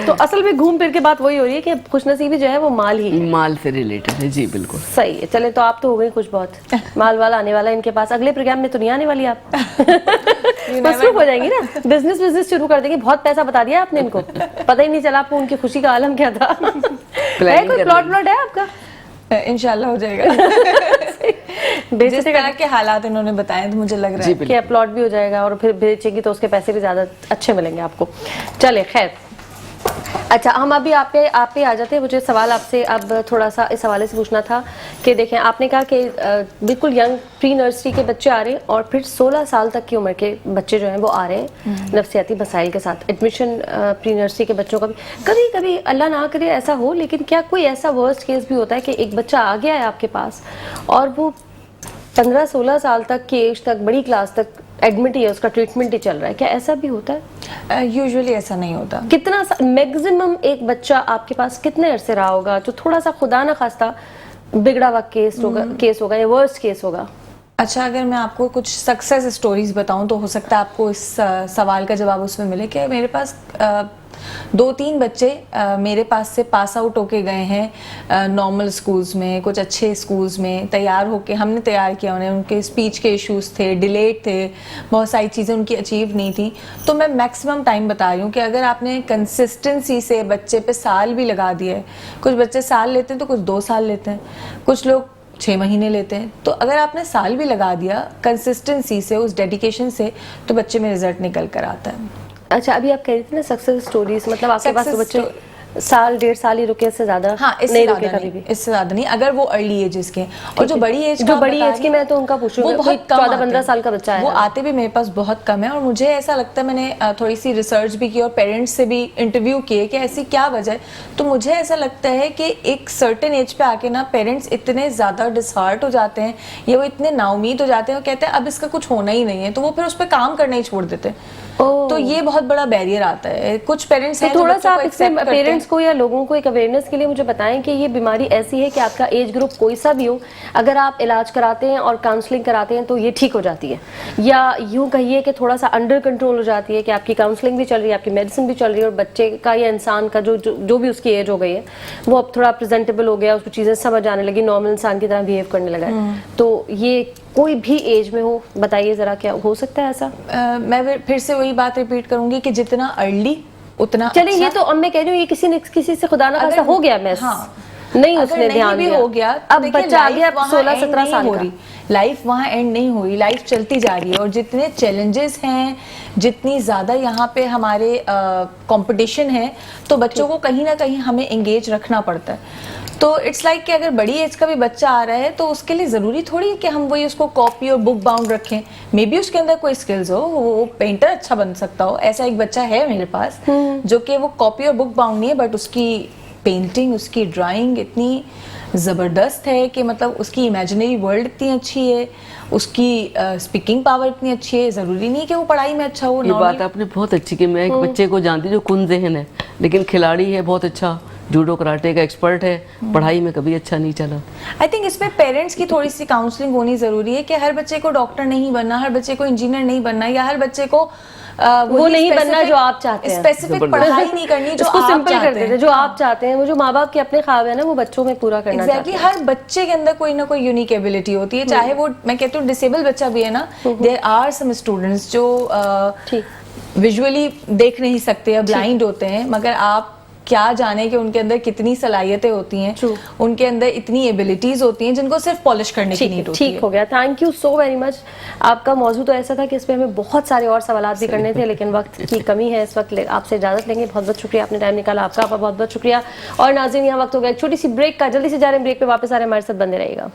तो असल में घूम फिर के बात वही हो रही है कि खुश नसीबी जो है वो माल ही है, माल से रिलेटेड है। जी बिल्कुल सही है। चले, तो आप तो हो गई कुछ बहुत माल वाला आने वाला इनके पास। अगले प्रोग्राम में तो नहीं आने वाली आप। मसरूफ हो जाएंगी ना, बिजनेस शुरू कर देंगी। बहुत पैसा बता दिया आपने इनको, पता ही नहीं चला आपको उनकी खुशी का आलम क्या था। है कोई प्लॉट है आपका? इंशाल्लाह हो जाएगा। जिस तरह के हालात इन्होंने बताए तो मुझे लग रहा है कि प्लॉट भी हो जाएगा और फिर बेचेंगी तो उसके पैसे भी ज्यादा अच्छे मिलेंगे आपको। चले, खैर। अच्छा, हम अभी आप पे आ जाते हैं। मुझे सवाल आपसे अब थोड़ा सा इस हवाले से पूछना था कि देखें, आपने कहा कि बिल्कुल यंग प्री नर्सरी के बच्चे आ रहे हैं और फिर 16 साल तक की उम्र के बच्चे जो हैं वो आ रहे हैं नफ्सियाती मसाइल के साथ। एडमिशन प्री नर्सरी के बच्चों का भी कभी कभी, अल्लाह ना करे ऐसा हो, लेकिन क्या कोई ऐसा वर्स्ट केस भी होता है कि एक बच्चा आ गया है आपके पास और वो 15-16 साल तक की एज तक, बड़ी क्लास तक एडमिट ही है, उसका ट्रीटमेंट ही चल रहा है? क्या ऐसा भी होता है? यूजुअली ऐसा नहीं होता। कितना मैक्सिमम एक बच्चा आपके पास कितने अरसे रहा होगा जो थोड़ा सा खुदा ना खास्ता बिगड़ा हुआ केस होगा या वर्स्ट केस होगा? अच्छा, अगर मैं आपको कुछ सक्सेस स्टोरीज बताऊं तो हो सकता है आपको इस सवाल का जवाब उसमें मिले कि मेरे पास 2-3 बच्चे मेरे पास से पास आउट होके गए हैं नॉर्मल स्कूल्स में, कुछ अच्छे स्कूल्स में तैयार होके हमने तैयार किया उन्हें। उनके स्पीच के इश्यूज थे, डिलेड थे, बहुत सारी चीज़ें उनकी अचीव नहीं थी। तो मैं मैक्सिमम टाइम बता रही हूँ कि अगर आपने कंसिस्टेंसी से बच्चे पे साल भी लगा दिया है, कुछ बच्चे साल लेते हैं तो कुछ 2 साल लेते हैं, कुछ लोग 6 महीने लेते हैं, तो अगर आपने साल भी लगा दिया कंसिस्टेंसी से, उस डेडिकेशन से, तो बच्चे में रिजल्ट निकल कर आता है। अच्छा, अभी आप कह रहे थे ना सक्सेस स्टोरीज, मतलब आपके पास तो बच्चे साल 1.5 साल ही रुके, इससे ज्यादा नहीं रुके कभी भी? इससे ज्यादा नहीं, अगर वो अर्ली एज के। और जो बड़ी एज की मैं तो उनका पूछ रही हूं, वो बहुत 14-15 साल का बच्चा है, वो आते भी मेरे पास बहुत कम है। और मुझे ऐसा लगता है, मैंने थोड़ी सी रिसर्च भी की और पेरेंट्स से भी इंटरव्यू किए कि ऐसी क्या वजह है। तो मुझे ऐसा लगता है कि एक सर्टेन एज पे आके ना पेरेंट्स इतने ज्यादा डिसहार्ट हो जाते हैं या वो इतने नाउमीद हो जाते हैं, वो कहते हैं अब इसका कुछ होना ही नहीं है, तो वो फिर उस पर काम करना ही छोड़ देते हैं। तो ये बहुत बड़ा बैरियर आता है। कुछ पेरेंट्स हैं, थोड़ा सा आप इसमें पेरेंट्स को या लोगों को एक अवेयरनेस के लिए मुझे बताएं कि ये बीमारी ऐसी है कि आपका एज ग्रुप कोई सा भी हो, अगर आप इलाज कराते हैं और काउंसलिंग कराते हैं तो ये ठीक हो जाती है, या यूं कहिए कि थोड़ा सा अंडर कंट्रोल हो जाती है कि आपकी काउंसलिंग भी चल रही है, आपकी मेडिसिन भी चल रही है, और बच्चे का या इंसान का जो भी उसकी एज हो गई है वो अब थोड़ा प्रेजेंटेबल हो गया, उसको चीज़ें समझ आने लगी, नॉर्मल इंसान की तरह बिहेव करने लगा है। तो ये कोई भी एज में हो, बताइए जरा, क्या हो सकता है ऐसा? मैं फिर से वही बात रिपीट करूंगी कि जितना अर्ली उतना चलिए अच्छा। ये तो अब मैं कह रही हूँ, ये किसी से खुदा ना खास्ता हो गया, मैं नहीं उसने ध्यान दिया, हो गया, अब बच्चा आ गया 16-17 साल का, लाइफ वहाँ एंड नहीं हो रही, लाइफ चलती जा रही है। और जितने चैलेंजेस हैं, जितनी ज़्यादा यहाँ पे हमारे कंपटीशन है, तो बच्चों को कहीं ना कहीं हमें एंगेज रखना पड़ता है। تو اٹس لائک کہ اگر بڑی ایج کا بھی بچہ آ رہا ہے تو اس کے لیے ضروری تھوڑی کہ ہم وہی اس کو کاپی اور بک باؤنڈ رکھیں. مے بی اس کے اندر کوئی اسکلز ہو, وہ پینٹر اچھا بن سکتا ہو. ایسا ایک بچہ ہے میرے پاس جو کہ وہ کاپی اور بک باؤنڈ نہیں ہے, بٹ اس کی پینٹنگ, اس کی ڈرائنگ اتنی زبردست ہے کہ مطلب اس کی امیجنری ورلڈ اتنی اچھی ہے, اس کی اسپیکنگ پاور اتنی اچھی ہے. ضروری نہیں کہ وہ پڑھائی میں اچھا ہو. یہ بات آپ نے بہت اچھی کی. میں ایک بچے کو جانتی جو کن ذہن ہے لیکن کھلاڑی ہے بہت اچھا, جوڈو کراٹے کا ایکسپرٹ ہے, پڑھائی میں کبھی اچھا نہیں چلا. آئی تھنک اس میں پیرنٹس کی تھوڑی سی کاؤنسلنگ ہونی ضروری ہے کہ ہر بچے کو ڈاکٹر نہیں بننا, ہر بچے کو انجینئر نہیں بننا, یا ہر بچے کو وہ نہیں بننا جو آپ چاہتے ہیں, اسپیسیفک پڑھائی نہیں کرنی جو اس کو آپ سمپل کر چاہتے دیتے, ہیں. جو آپ چاہتے ہیں, وہ جو ماں باپ کے اپنے خواب ہیں نا وہ بچوں میں پورا کرنا چاہتے ایگزیکٹلی ہر بچے کے اندر کوئی نہ کوئی یونیک ایبلٹی ہوتی ہے, چاہے وہ میں کہتی ہوں ڈسیبل بچہ بھی ہے نا. دیر آر سم اسٹوڈنٹس جو ویژولی دیکھ نہیں سکتے یا بلائنڈ ہوتے ہیں, مگر آپ کیا جانے کہ ان کے اندر کتنی صلاحیتیں ہوتی ہیں, ان کے اندر اتنی ایبلٹیز ہوتی ہیں جن کو صرف پالش کرنے کی نیڈ ہوتی ہے. ٹھیک ہو گیا, thank you so very much. آپ کا موضوع تو ایسا تھا کہ اس پہ ہمیں بہت سارے اور سوالات بھی کرنے تھے لیکن وقت کی کمی ہے. اس وقت آپ سے اجازت لیں گے. بہت بہت شکریہ, آپ نے ٹائم نکالا, آپ کا بہت بہت شکریہ. اور ناظرین یہاں وقت ہو گیا ایک چھوٹی سی بریک کا, جلدی سے جا رہے ہیں بریک پہ, واپس آ رہے ہیں, ہمارے ساتھ بندے رہیے گا.